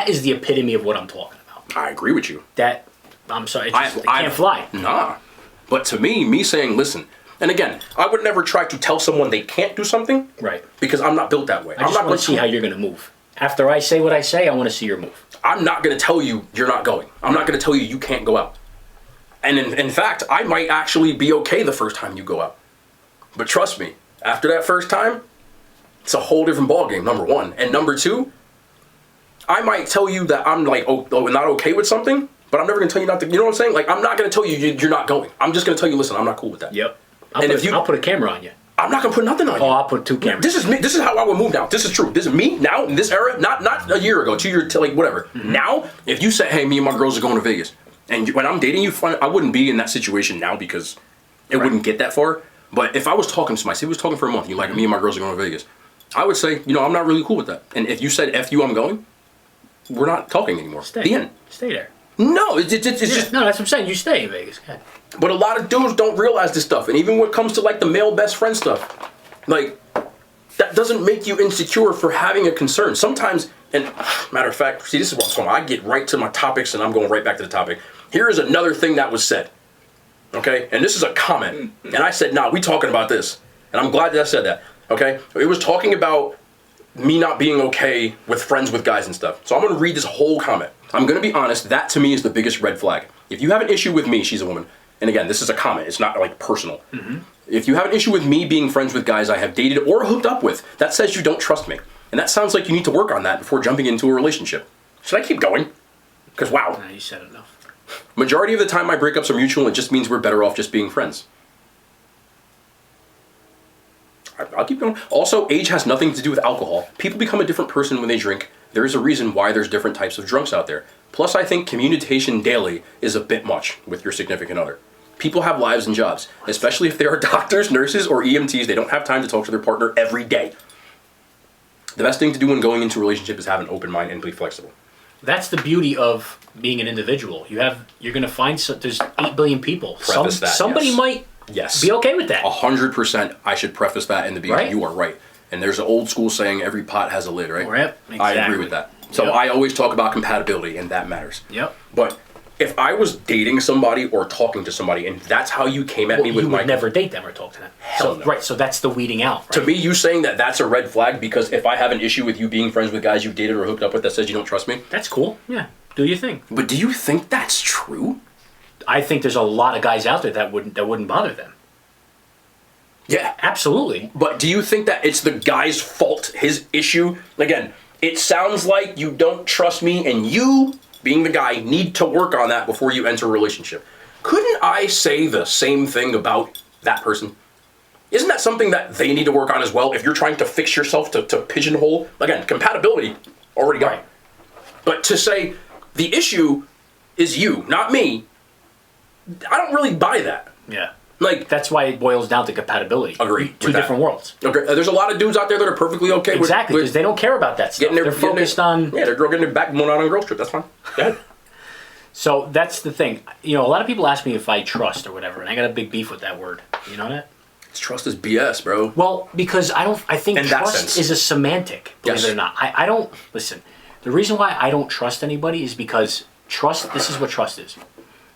is the epitome of what I'm talking about. I agree with you. I'm sorry. It can't fly. Nah. But to me saying, listen, and again, I would never try to tell someone they can't do something. Right. Because I'm not built that way. I just want to see how you're going to move. After I say what I say, I want to see your move. I'm not going to tell you you're not going. I'm not going to tell you you can't go out. And in fact, I might actually be okay the first time you go out. But trust me, after that first time, it's a whole different ballgame, number one. And number two, I might tell you that I'm like, not okay with something, but I'm never going to tell you not to, you know what I'm saying? Like, I'm not going to tell you you're not going. I'm just going to tell you, listen, I'm not cool with that. Yep. I'll put a camera on you. I'm not going to put nothing on you. Oh, I'll put 2 cameras. This is me. This is how I would move now. This is true. This is me now in this era, not a year ago, 2 years, like whatever. Mm-hmm. Now, if you say, hey, me and my girls are going to Vegas, and when I'm dating you, I wouldn't be in that situation now because it wouldn't get that far. But if I was talking to somebody, say we was talking for a month, you like, me and my girls are going to Vegas, I would say, I'm not really cool with that. And if you said, F you, I'm going, we're not talking anymore. Stay. The end. Stay there. No, it's just... No, that's what I'm saying. You stay in Vegas. Okay. But a lot of dudes don't realize this stuff. And even when it comes to, like, the male best friend stuff, like, that doesn't make you insecure for having a concern. Sometimes, and matter of fact, see, this is what I'm talking about. I get right to my topics, and I'm going right back to the topic. Here is another thing that was said, okay? And this is a comment. And I said, we talking about this. And I'm glad that I said that, okay? It was talking about me not being okay with friends with guys and stuff. So I'm going to read this whole comment. I'm going to be honest, that to me is the biggest red flag. If you have an issue with me, she's a woman, and again, this is a comment, it's not like personal. Mm-hmm. If you have an issue with me being friends with guys I have dated or hooked up with, that says you don't trust me. And that sounds like you need to work on that before jumping into a relationship. Should I keep going? Because wow. No, you said enough. Majority of the time my breakups are mutual, it just means we're better off just being friends. I'll keep going. Also, age has nothing to do with alcohol. People become a different person when they drink. There is a reason why there's different types of drunks out there. Plus, I think communication daily is a bit much with your significant other. People have lives and jobs, especially if they are doctors, nurses, or EMTs. They don't have time to talk to their partner every day. The best thing to do when going into a relationship is have an open mind and be flexible. That's the beauty of being an individual. You're going to find there's 8 billion people. Somebody might be okay with that. 100%. I should preface that in the beginning. Right? You are right. And there's an old school saying, every pot has a lid, right? Yep, exactly. I agree with that. So I always talk about compatibility, and that matters. Yep. But if I was dating somebody or talking to somebody, and that's how you came at me with you would never date them or talk to them. Hell no. Right, so that's the weeding out. Right? To me, you saying that that's a red flag because if I have an issue with you being friends with guys you've dated or hooked up with that says you don't trust me. That's cool. Yeah, do your thing. But do you think that's true? I think there's a lot of guys out there that wouldn't bother them. Yeah. Absolutely. But do you think that it's the guy's fault, his issue? Again, it sounds like you don't trust me and you, being the guy, need to work on that before you enter a relationship. Couldn't I say the same thing about that person? Isn't that something that they need to work on as well if you're trying to fix yourself to pigeonhole? Again, compatibility, already got it. But to say the issue is you, not me, I don't really buy that. Yeah. Like, that's why it boils down to compatibility. Agree. Two different worlds. Okay. There's a lot of dudes out there that are perfectly okay with exactly because they don't care about that stuff. They're focused on their girl getting their back blown out on a girls trip. That's fine. Go ahead. So that's the thing. A lot of people ask me if I trust or whatever, and I got a big beef with that word. You know that? Trust is BS, bro. Well, because I think In that trust sense. is a semantic, believe Yes. it or not. I don't, listen, the reason why I don't trust anybody is because trust, this is what trust is.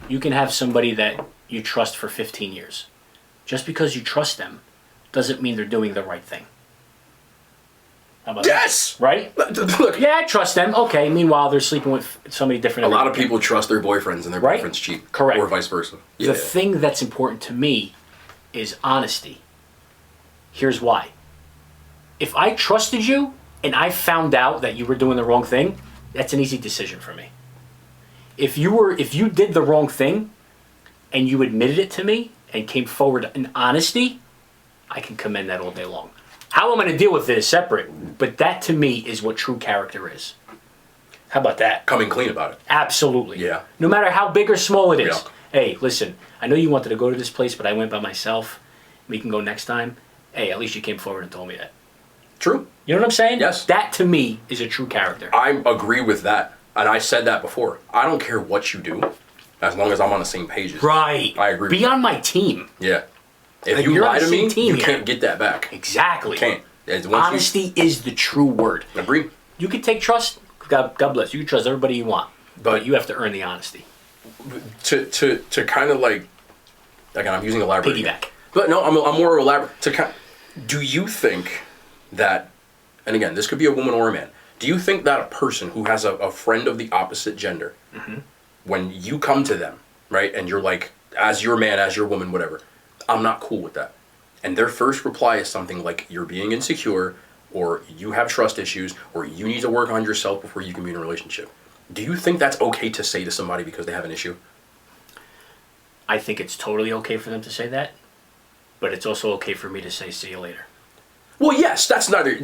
You can have somebody that you trust for 15 years. Just because you trust them doesn't mean they're doing the right thing. How about Yes! that? Right? Look, Yeah, I trust them. Okay, meanwhile, they're sleeping with somebody different. a lot of people trust their boyfriends and their Right? boyfriends cheat. Correct. Or vice versa. The thing that's important to me is honesty. Here's why. If I trusted you and I found out that you were doing the wrong thing, that's an easy decision for me. If you did the wrong thing and you admitted it to me and came forward in honesty, I can commend that all day long. How I'm going to deal with it is separate, but that to me is what true character is. How about that? Coming clean about it. Absolutely. Yeah. No matter how big or small it is. Yeah. Hey, listen, I know you wanted to go to this place, but I went by myself. We can go next time. Hey, at least you came forward and told me that. True. You know what I'm saying? Yes. That to me is a true character. I agree with that. And I said that before. I don't care what you do, as long as I'm on the same page as you. Right. I agree Be with on my team. Yeah. If Like, you you're lie on to the me, same team you here. can't get that back. Exactly. Can't. Once you- Honesty is the true word. Agree. You can take trust. God bless. You can trust everybody you want. But But you have to earn the honesty. To kind of like, again, I'm using elaborate. Piggyback. But no, I'm more elaborate. Do you think that, and again, this could be a woman or a man, do you think that a person who has a friend of the opposite gender, when you come to them, right, and you're like, as your man, as your woman, whatever, I'm not cool with that. And their first reply is something like, you're being insecure, or you have trust issues, or you need to work on yourself before you can be in a relationship. Do you think that's okay to say to somebody because they have an issue? I think it's totally okay for them to say that. But it's also okay for me to say, see you later. Well, yes, that's neither.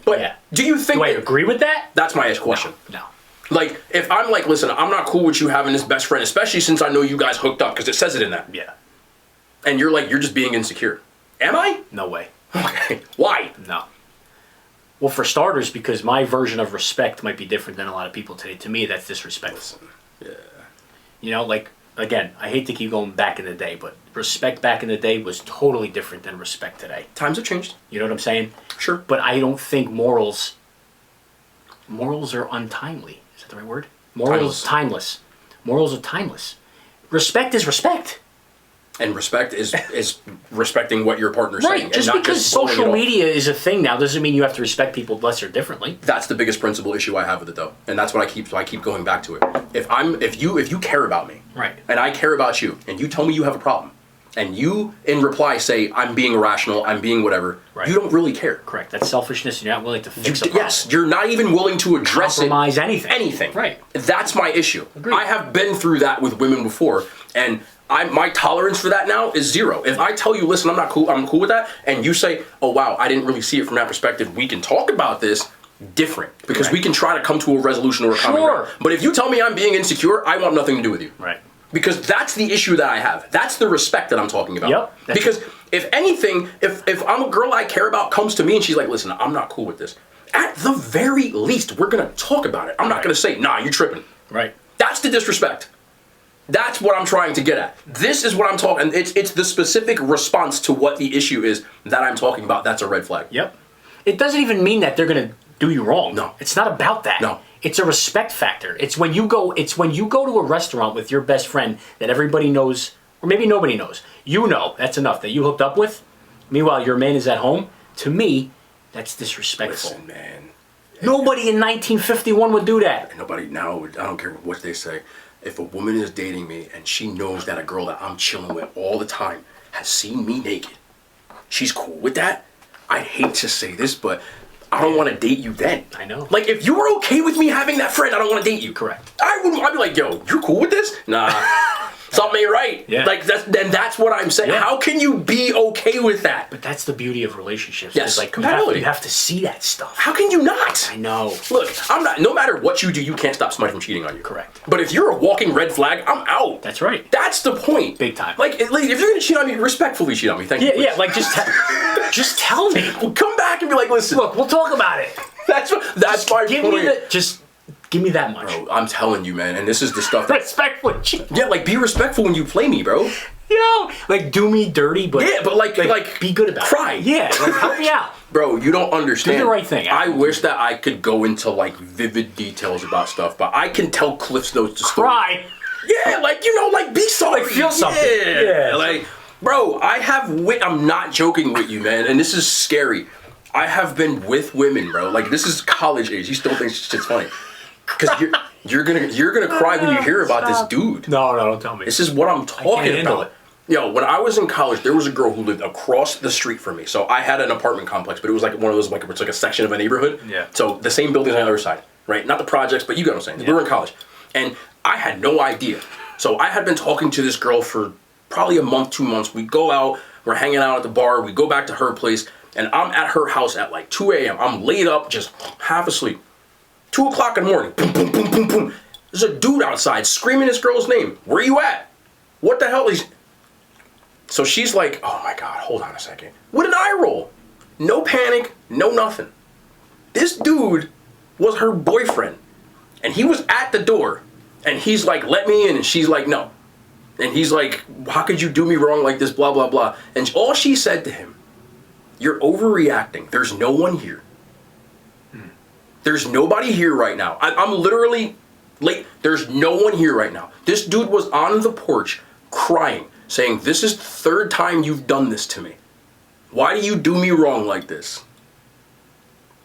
But yeah. do you think Do I agree with that? that's my question? No. Like, if I'm like, listen, I'm not cool with you having this best friend, especially since I know you guys hooked up, because it says it in that. Yeah. And you're like, you're just being insecure. Am I? No way. Okay. Why? No. Well, for starters, because my version of respect might be different than a lot of people today. To me, that's disrespectful. Yeah. You know, like, again, I hate to keep going back in the day, but respect back in the day was totally different than respect today. Times have changed. You know what I'm saying? Sure. But I don't think morals are untimely. Is that the right word? Morals timeless. Morals are timeless. Respect is respect. And respect is respecting what your partner's saying. Right. Just and not because just blowing it social off. media is a thing now doesn't mean you have to respect people less or differently. That's the biggest principal issue I have with it, though, and that's what I keep going back to it. If you care about me, Right. and I care about you, and you tell me you have a problem, and you in reply say I'm being irrational, I'm being whatever, Right. you don't really care. Correct. That's selfishness and you're not willing to fix a problem. Yes, you're not even willing to address Compromise anything. Anything. Right. That's my issue. Agreed. I have been through that with women before, and my tolerance for that now is zero. If I tell you, listen, I'm cool with that, and you say, oh wow, I didn't really see it from that perspective, we can talk about this different, because Right. we can try to come to a resolution or a common Sure. ground. But if you tell me I'm being insecure, I want nothing to do with you. Right. Because that's the issue that I have. That's the respect that I'm talking about. Yep. Because if anything, if I'm a girl I care about comes to me and she's like, listen, I'm not cool with this, at the very least, we're going to talk about it. I'm not going to say, nah, you're tripping. Right. That's the disrespect. That's what I'm trying to get at. This is what I'm talking. It's the specific response to what the issue is that I'm talking about. That's a red flag. Yep. It doesn't even mean that they're going to do you wrong. No. It's not about that. No. It's a respect factor. It's when you go to a restaurant with your best friend that everybody knows, or maybe nobody knows. You know, that's enough, that you hooked up with. Meanwhile, your man is at home. To me, that's disrespectful. Listen, man. Nobody in 1951 would do that. Nobody now, I don't care what they say. If a woman is dating me and she knows that a girl that I'm chilling with all the time has seen me naked, she's cool with that? I'd hate to say this, but I don't want to date you then. I know. Like, if you were okay with me having that friend, I don't want to date you. Correct. I'd be like, yo, you're cool with this? Nah. Something ain't right. Yeah. Like, that's what I'm saying. Yeah. How can you be okay with that? But that's the beauty of relationships. Yes, Is like compatibility. you have to see that stuff. How can you not? I know. Look, I'm not. No matter what you do, you can't stop somebody from cheating on you. Correct. But if you're a walking red flag, I'm out. That's right. That's the point. Big time. Like if you're gonna cheat on me, respectfully cheat on me. Thank you. Yeah, please. like just tell me. Well, come back and be like, listen. Look, we'll talk about it. That's my Give point. me give me that much. Bro, I'm telling you, man, and this is the stuff that. Respectfully. Yeah, like be respectful when you play me, bro. Yo, like do me dirty, but yeah, but like be good about cry. it. Yeah, like help me out. Bro, you don't understand. Do the right thing. I wish that I could go into like vivid details about stuff, but I can tell Cliff's Notes to Cry. Yeah, like like be sorry, Like, feel something. Yeah, like bro, I'm not joking with you, man, and this is scary. I have been with women, bro. Like this is college age. You still think shit's funny. Cause you're gonna cry when you hear about this dude. No, don't tell me. This is what I'm talking about. It. Yo, when I was in college, there was a girl who lived across the street from me. So I had an apartment complex, but it was like one of those it's like a section of a neighborhood. Yeah. So the same buildings on the other side, right? Not the projects, but you get what I'm saying. Yeah. We were in college, and I had no idea. So I had been talking to this girl for probably a month, 2 months. We go out, we're hanging out at the bar. We go back to her place, and I'm at her house at like 2 a.m. I'm laid up, just half asleep. 2 o'clock in the morning, boom, boom, boom, boom, boom. There's a dude outside screaming this girl's name. Where you at? What the hell is... So she's like, oh my God, hold on a second. With an eye roll. No panic, no nothing. This dude was her boyfriend. And he was at the door. And he's like, let me in. And she's like, no. And he's like, how could you do me wrong like this, blah, blah, blah. And all she said to him, you're overreacting. There's no one here. There's nobody here right now. I'm literally late. There's no one here right now. This dude was on the porch crying, saying, this is the third time you've done this to me. Why do you do me wrong like this?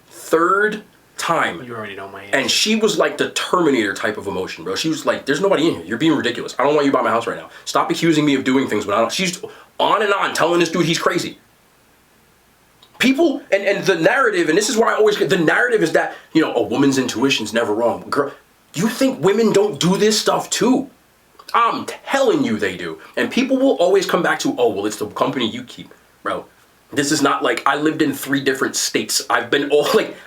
Third time. You already know my answer. And she was like the Terminator type of emotion, bro. She was like, there's nobody in here. You're being ridiculous. I don't want you by my house right now. Stop accusing me of doing things when I don't. She's on and on telling this dude he's crazy. People, and the narrative, and this is why I always get, the narrative is that, a woman's intuition's never wrong. Girl, you think women don't do this stuff too? I'm telling you they do. And people will always come back to, oh, well, it's the company you keep. Bro, this is not like, I lived in 3 different states. I've been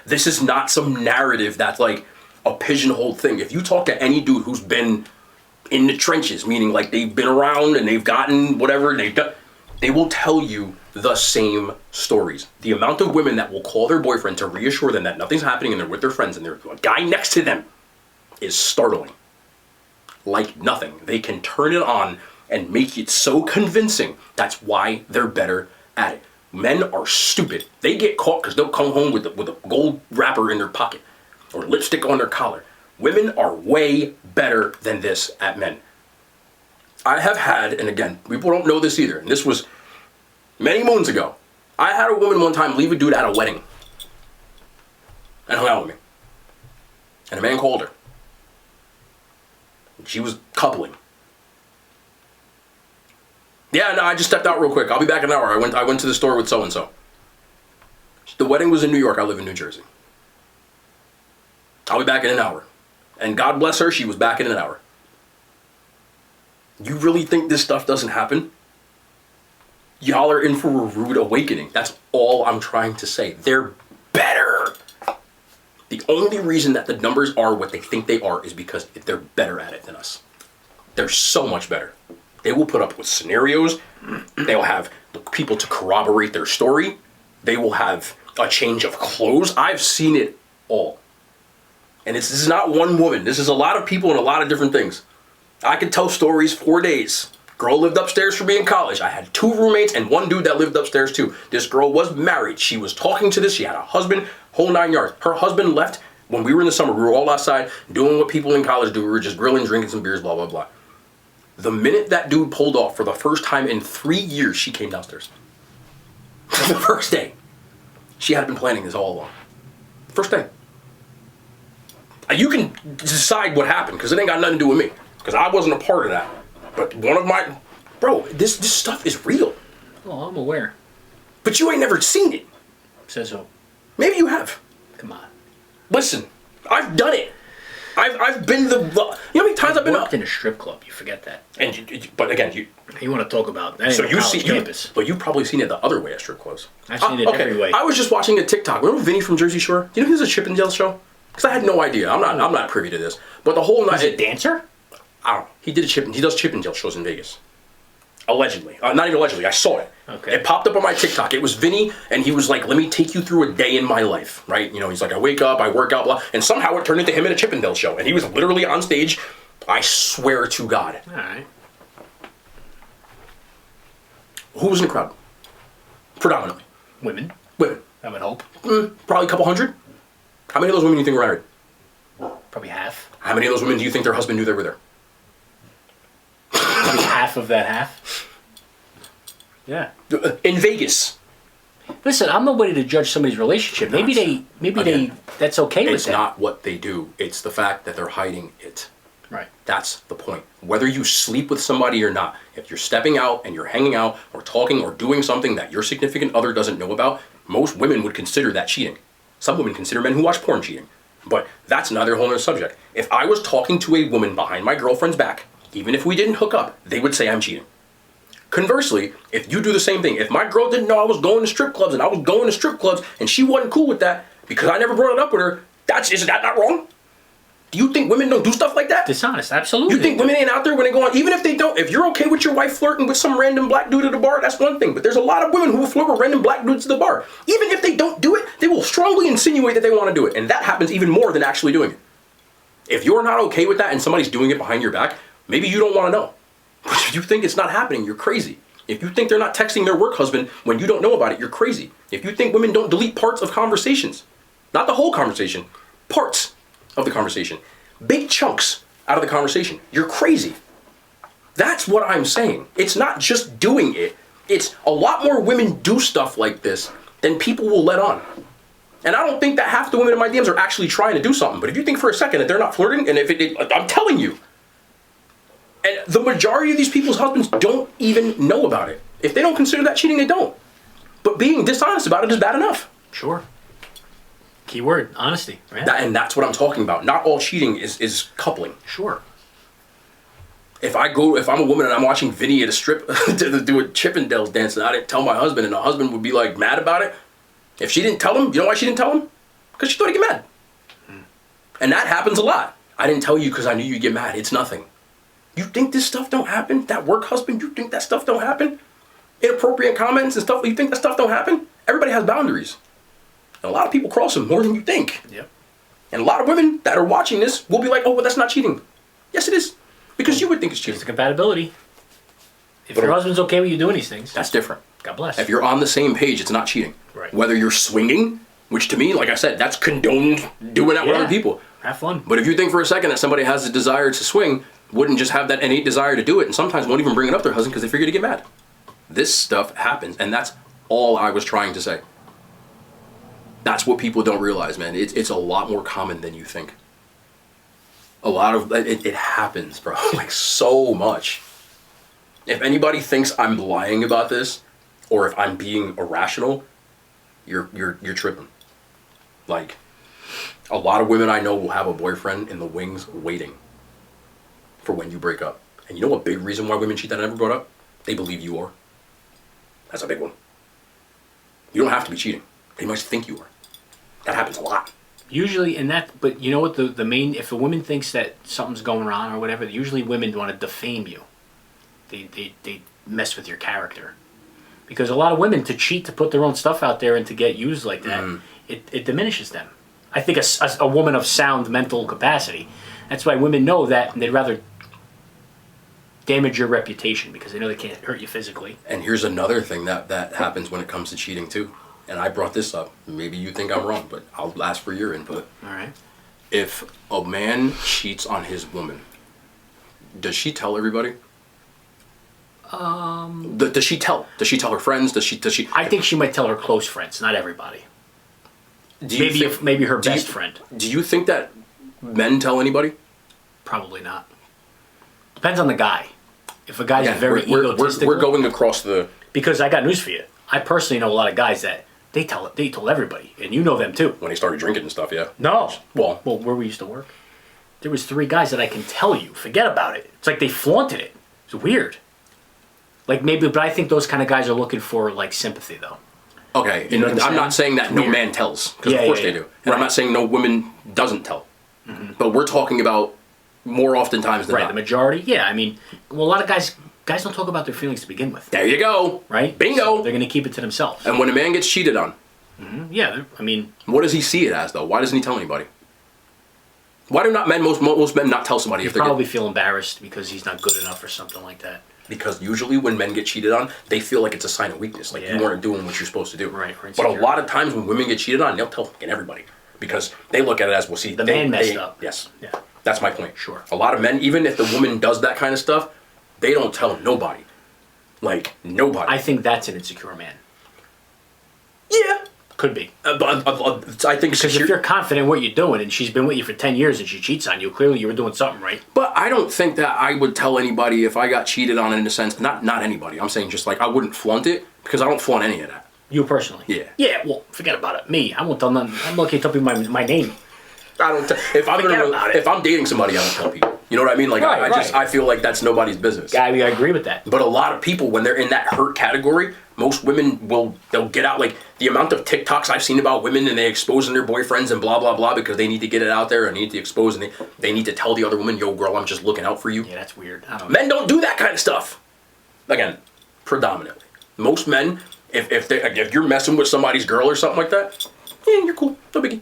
this is not some narrative that's like a pigeonholed thing. If you talk to any dude who's been in the trenches, meaning like they've been around and they've gotten whatever they've done, they will tell you the same stories. The amount of women that will call their boyfriend to reassure them that nothing's happening and they're with their friends and there's a guy next to them is startling. Like nothing. They can turn it on and make it so convincing. That's why they're better at it. Men are stupid. They get caught because they'll come home with a gold wrapper in their pocket or lipstick on their collar. Women are way better than this at men. I have had, and again, people don't know this either, and this was many moons ago. I had a woman one time leave a dude at a wedding and hung out with me. And a man called her. She was coupling. Yeah, no, I just stepped out real quick. I'll be back in an hour. I went to the store with so-and-so. The wedding was in New York. I live in New Jersey. I'll be back in an hour. And God bless her, she was back in an hour. You really think this stuff doesn't happen? Y'all are in for a rude awakening. That's all I'm trying to say. They're better. The only reason that the numbers are what they think they are is because they're better at it than us. They're so much better. They will put up with scenarios. They will have people to corroborate their story. They will have a change of clothes. I've seen it all. And this is not one woman. This is a lot of people and a lot of different things. I could tell stories for days. Girl lived upstairs for me in college. I had 2 roommates and 1 dude that lived upstairs too. This girl was married. She was talking to this. She had a husband, whole 9 yards. Her husband left when we were in the summer. We were all outside doing what people in college do. We were just grilling, drinking some beers, blah, blah, blah. The minute that dude pulled off for the first time in 3 years, she came downstairs. The first day. She had been planning this all along. First day. You can decide what happened because it ain't got nothing to do with me. Because I wasn't a part of that. But one of my... Bro, this stuff is real. Oh, I'm aware. But you ain't never seen it. Says who? Maybe you have. Come on. Listen, I've done it. I've been the... You know how many times I've been... worked in a strip club. You forget that. And but again, you want to talk about that? So you see... campus. But you've probably seen it the other way at strip clubs. I've seen it every way. I was just watching a TikTok. Remember Vinny from Jersey Shore? Do you know he has a Chippendale show? Because I had no idea. I'm not privy to this. But the whole night... Is it dancer? I don't know. He does Chippendale shows in Vegas. Allegedly. Not even allegedly. I saw it. Okay. It popped up on my TikTok. It was Vinny, and he was like, let me take you through a day in my life, right? He's like, I wake up, I work out, blah. And somehow it turned into him in a Chippendale show. And he was literally on stage, I swear to God. All right. Who was in the crowd? Predominantly. Women, Women. I would hope. Probably a couple hundred. How many of those women do you think were married? Probably half. How many of those women do you think their husband knew they were there? Probably half of that half. Yeah. In Vegas. Listen, I'm nobody to judge somebody's relationship. Maybe that's okay with It's them. not what they do. It's the fact that they're hiding it. Right. That's the point. Whether you sleep with somebody or not, if you're stepping out and you're hanging out or talking or doing something that your significant other doesn't know about, most women would consider that cheating. Some women consider men who watch porn cheating. But that's another whole other subject. If I was talking to a woman behind my girlfriend's back, even if we didn't hook up, they would say I'm cheating. Conversely, if you do the same thing, if my girl didn't know I was going to strip clubs and I was going to strip clubs and she wasn't cool with that because I never brought it up with her, is that not wrong? Do you think women don't do stuff like that? Dishonest, absolutely. You think women ain't out there when they go on, even if they don't, if you're okay with your wife flirting with some random black dude at a bar, that's one thing. But there's a lot of women who will flirt with random black dudes at the bar. Even if they don't do it, they will strongly insinuate that they want to do it. And that happens even more than actually doing it. If you're not okay with that and somebody's doing it behind your back, maybe you don't want to know. But if you think it's not happening, you're crazy. If you think they're not texting their work husband when you don't know about it, you're crazy. If you think women don't delete parts of conversations, not the whole conversation, parts of the conversation, big chunks out of the conversation, you're crazy. That's what I'm saying. It's not just doing it. It's a lot more women do stuff like this than people will let on. And I don't think that half the women in my DMs are actually trying to do something. But if you think for a second that they're not flirting, and I'm telling you, and the majority of these people's husbands don't even know about it. If they don't consider that cheating, they don't. But being dishonest about it is bad enough. Sure. Key word, honesty, right? And that's what I'm talking about. Not all cheating is coupling. Sure. If I'm a woman and I'm watching Vinny at a strip to do a Chippendales dance and I didn't tell my husband and the husband would be like mad about it, if she didn't tell him, you know why she didn't tell him? Because she thought he'd get mad. And that happens a lot. I didn't tell you because I knew you'd get mad. It's nothing. You think this stuff don't happen? That work husband, you think that stuff don't happen? Inappropriate comments and stuff, you think that stuff don't happen? Everybody has boundaries. And a lot of people cross them more than you think. Yep. And a lot of women that are watching this will be like, oh, well, that's not cheating. Yes, it is. Because you would think it's cheating. It's the compatibility. If your husband's okay with you doing these things, that's different. God bless. If you're on the same page, it's not cheating. Right. Whether you're swinging, which to me, like I said, that's condoned doing that with other people. Have fun. But if you think for a second that somebody has a desire to swing, wouldn't just have that innate desire to do it, and sometimes won't even bring it up to their husband because they figure to get mad. This stuff happens, and that's all I was trying to say. That's what people don't realize, man. It's a lot more common than you think. A lot of it happens, bro. Like so much. If anybody thinks I'm lying about this, or if I'm being irrational, you're tripping. Like, a lot of women I know will have a boyfriend in the wings waiting for when you break up. And you know a big reason why women cheat that I never brought up? They believe you are. That's a big one. You don't have to be cheating. They must think you are. That happens a lot. Usually, but you know what the main, if a woman thinks that something's going on or whatever, usually women want to defame you. They mess with your character. Because a lot of women, to cheat, to put their own stuff out there and to get used like that, it diminishes them. I think a woman of sound mental capacity, that's why women know that, and they'd rather damage your reputation because they know they can't hurt you physically. And here's another thing that happens when it comes to cheating too. And I brought this up. Maybe you think I'm wrong, but I'll ask for your input. All right. If a man cheats on his woman, does she tell everybody? Does she tell? Does she tell her friends? Does she? I think she might tell her close friends, not everybody. Maybe her best friend. Do you think that men tell anybody? Probably not. Depends on the guy. If a guy's very egotistical, we're going across the. Because I got news for you. I personally know a lot of guys that they told everybody, and you know them too. When they started drinking and stuff, yeah. No. Well, where we used to work, there was 3 guys that I can tell you. Forget about it. It's like they flaunted it. It's weird. Like maybe, but I think those kind of guys are looking for like sympathy though. Okay, you know I'm not saying that no man tells, because of course they do. And I'm not saying no woman doesn't tell. Mm-hmm. But we're talking about more oftentimes than not. The majority, yeah. I mean, well, a lot of guys don't talk about their feelings to begin with. There you go. Right? Bingo. So they're going to keep it to themselves. And when a man gets cheated on, yeah, I mean, what does he see it as though? Why doesn't he tell anybody? Why do not most men not tell somebody if they're probably feel embarrassed because he's not good enough or something like that. Because usually when men get cheated on, they feel like it's a sign of weakness. Like, you weren't doing what you're supposed to do. Right. But a lot of times when women get cheated on, they'll tell fucking everybody. Because they look at it as, well, see, the man messed up. Yes. Yeah. That's my point. Sure. A lot of men, even if the woman does that kind of stuff, they don't tell nobody. Like, nobody. I think that's an insecure man. Yeah. Could be. I think because if you're confident in what you're doing and she's been with you for 10 years and she cheats on you, clearly you were doing something right. But I don't think that I would tell anybody if I got cheated on, in a sense. Not anybody. I'm saying just like I wouldn't flaunt it, because I don't flaunt any of that. You personally? Yeah. Yeah, well, forget about it. Me, I won't tell none. I'm lucky to tell people my name. I don't. If I'm dating somebody, I don't tell people. You know what I mean? Like, Right, I feel like that's nobody's business. I agree with that. But a lot of people, when they're in that hurt category, most women they'll get out. Like, the amount of TikToks I've seen about women and they exposing their boyfriends and blah blah blah because they need to get it out there and need to expose, and they need to tell the other woman, yo girl, I'm just looking out for you. Yeah, that's weird. Men don't do that kind of stuff. Again, predominantly, most men, if you're messing with somebody's girl or something like that, yeah, you're cool, no biggie.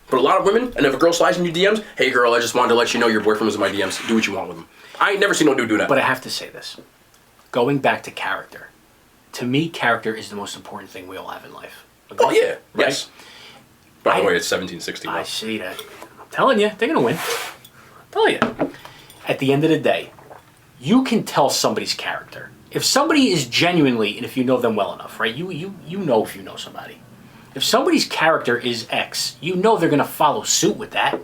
But a lot of women, and if a girl slides in your DMs, hey girl, I just wanted to let you know your boyfriend was in my DMs. Do what you want with him. I ain't never seen no dude do that. But I have to say this. Going back to character. To me, character is the most important thing we all have in life. Okay? Oh yeah, right? yes. By the way, it's 1760. I see that. I'm telling you, they're going to win. I'm telling you. At the end of the day, you can tell somebody's character. If somebody is genuinely, and if you know them well enough, right? You know if you know somebody. If somebody's character is X, you know they're going to follow suit with that.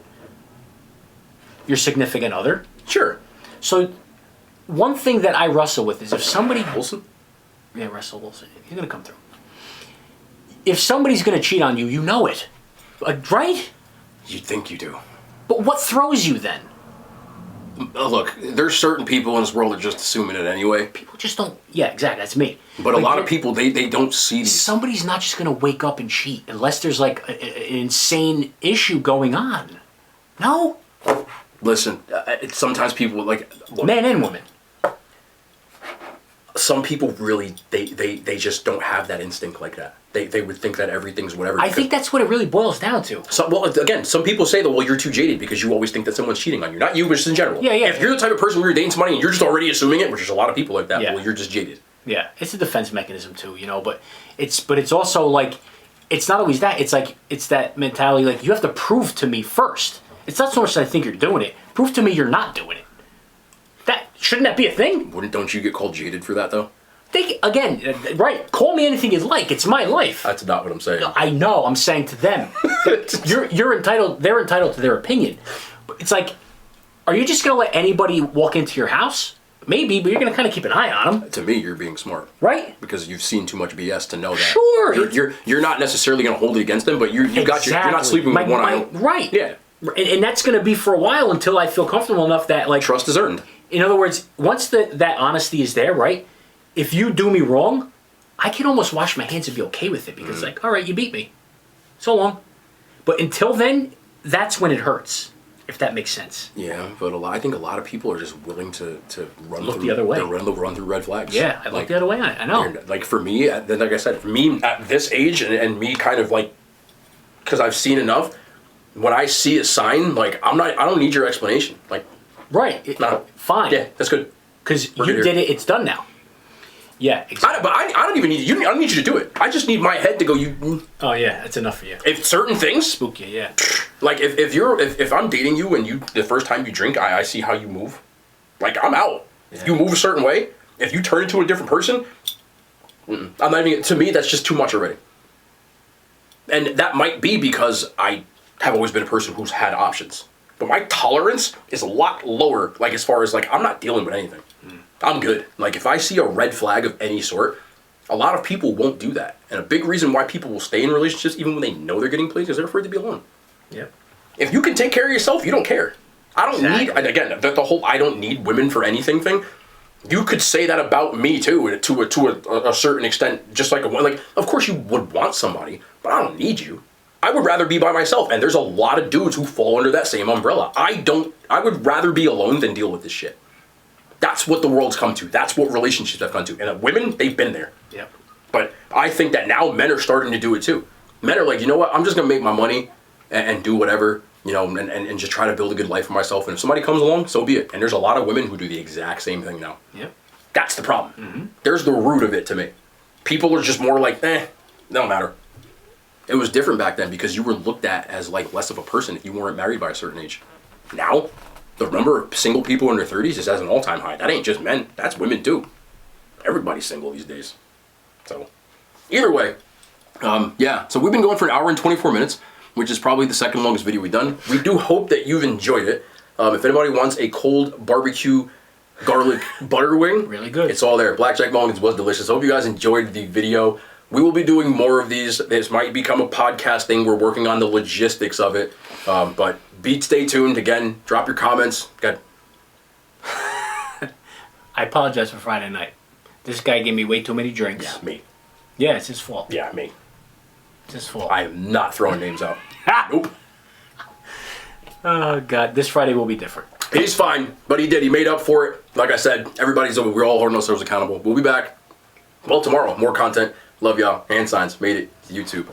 Your significant other. Sure. So, one thing that I wrestle with is if somebody... Wilson? Yeah, Russell Wilson. He's going to come through. If somebody's going to cheat on you, you know it. Right? You think you do. But what throws you then? Look, there's certain people in this world that just assuming it anyway. People just don't... Yeah, exactly. That's me. But a lot of people, they don't see these. Somebody's not just going to wake up and cheat unless there's like an insane issue going on. No? Listen, sometimes people like... Look, men and women. Some people really, they just don't have that instinct like that. They would think that everything's whatever. I think that's what it really boils down to. Well, again, some people say that, well, you're too jaded because you always think that someone's cheating on you. Not you, but just in general. Yeah. If you're the type of person where you're dating somebody and you're just already assuming it, which is a lot of people like that, Yeah. well, you're just jaded. Yeah, it's a defense mechanism too, you know, but it's also like, it's not always that. It's like, it's that mentality, like, you have to prove to me first. It's not so much that I think you're doing it. Prove to me you're not doing it. Shouldn't that be a thing? Don't you get called jaded for that, though? Again, right, call me anything you like. It's my life. That's not what I'm saying. I know, I'm saying to them. You're entitled, they're entitled to their opinion. But it's like, are you just going to let anybody walk into your house? Maybe, but you're going to kind of keep an eye on them. To me, you're being smart. Right? Because you've seen too much BS to know that. Sure. You're not necessarily going to hold it against them, but you're not sleeping with one eye. Right. Yeah. And that's going to be for a while until I feel comfortable enough that, like... Trust is earned. In other words, once that honesty is there, right? If you do me wrong, I can almost wash my hands and be okay with it because, like, all right, you beat me. So long. But until then, that's when it hurts, if that makes sense. Yeah, but I think a lot of people are just willing to look the other way. Run through red flags. Yeah, I look the other way. I know. Like for me, like I said, for me at this age and me kind of like, because I've seen enough, when I see a sign, like I don't need your explanation. Like, right. No. Fine. Yeah, that's good. Because you did it. It's done now. Yeah, exactly. I don't even need you. I don't need you to do it. I just need my head to go. Oh yeah, that's enough for you. If certain things spook you, yeah. Like if I'm dating you and the first time you drink, I see how you move. Like I'm out. Yeah. If you move a certain way, if you turn into a different person, I'm not even. To me, that's just too much already. And that might be because I have always been a person who's had options, but my tolerance is a lot lower. Like as far as like I'm not dealing with anything. I'm good. Like, if I see a red flag of any sort, a lot of people won't do that. And a big reason why people will stay in relationships, even when they know they're getting played, is they're afraid to be alone. Yep. If you can take care of yourself, you don't care. I don't need, again, the whole I don't need women for anything thing, you could say that about me, too, to a certain extent, just like, of course you would want somebody, but I don't need you. I would rather be by myself, and there's a lot of dudes who fall under that same umbrella. I would rather be alone than deal with this shit. That's what the world's come to. That's what relationships have come to. And women, they've been there. Yep. But I think that now men are starting to do it too. Men are like, you know what? I'm just going to make my money and do whatever, you know, and just try to build a good life for myself. And if somebody comes along, so be it. And there's a lot of women who do the exact same thing now. Yep. That's the problem. There's the root of it to me. People are just more like, don't matter. It was different back then because you were looked at as like less of a person if you weren't married by a certain age. Now, the number of single people in their 30s is at an all-time high. That ain't just men. That's women too. Everybody's single these days. So, either way, yeah. So we've been going for an hour and 24 minutes, which is probably the second longest video we've done. We do hope that you've enjoyed it. If anybody wants a cold barbecue garlic butter wing, Really good. It's all there. Blackjack Mulligan's was delicious. Hope you guys enjoyed the video. We will be doing more of these. This might become a podcast thing. We're working on the logistics of it. But stay tuned. Again, drop your comments. I apologize for Friday night. This guy gave me way too many drinks. Yeah, me. Yeah, it's his fault. Yeah, me. It's his fault. I am not throwing names out. Nope. Oh, God. This Friday will be different. He's fine, but he did. He made up for it. Like I said, we're all holding ourselves accountable. We'll be back, well, tomorrow. More content. Love y'all. Hand signs. Made it to YouTube.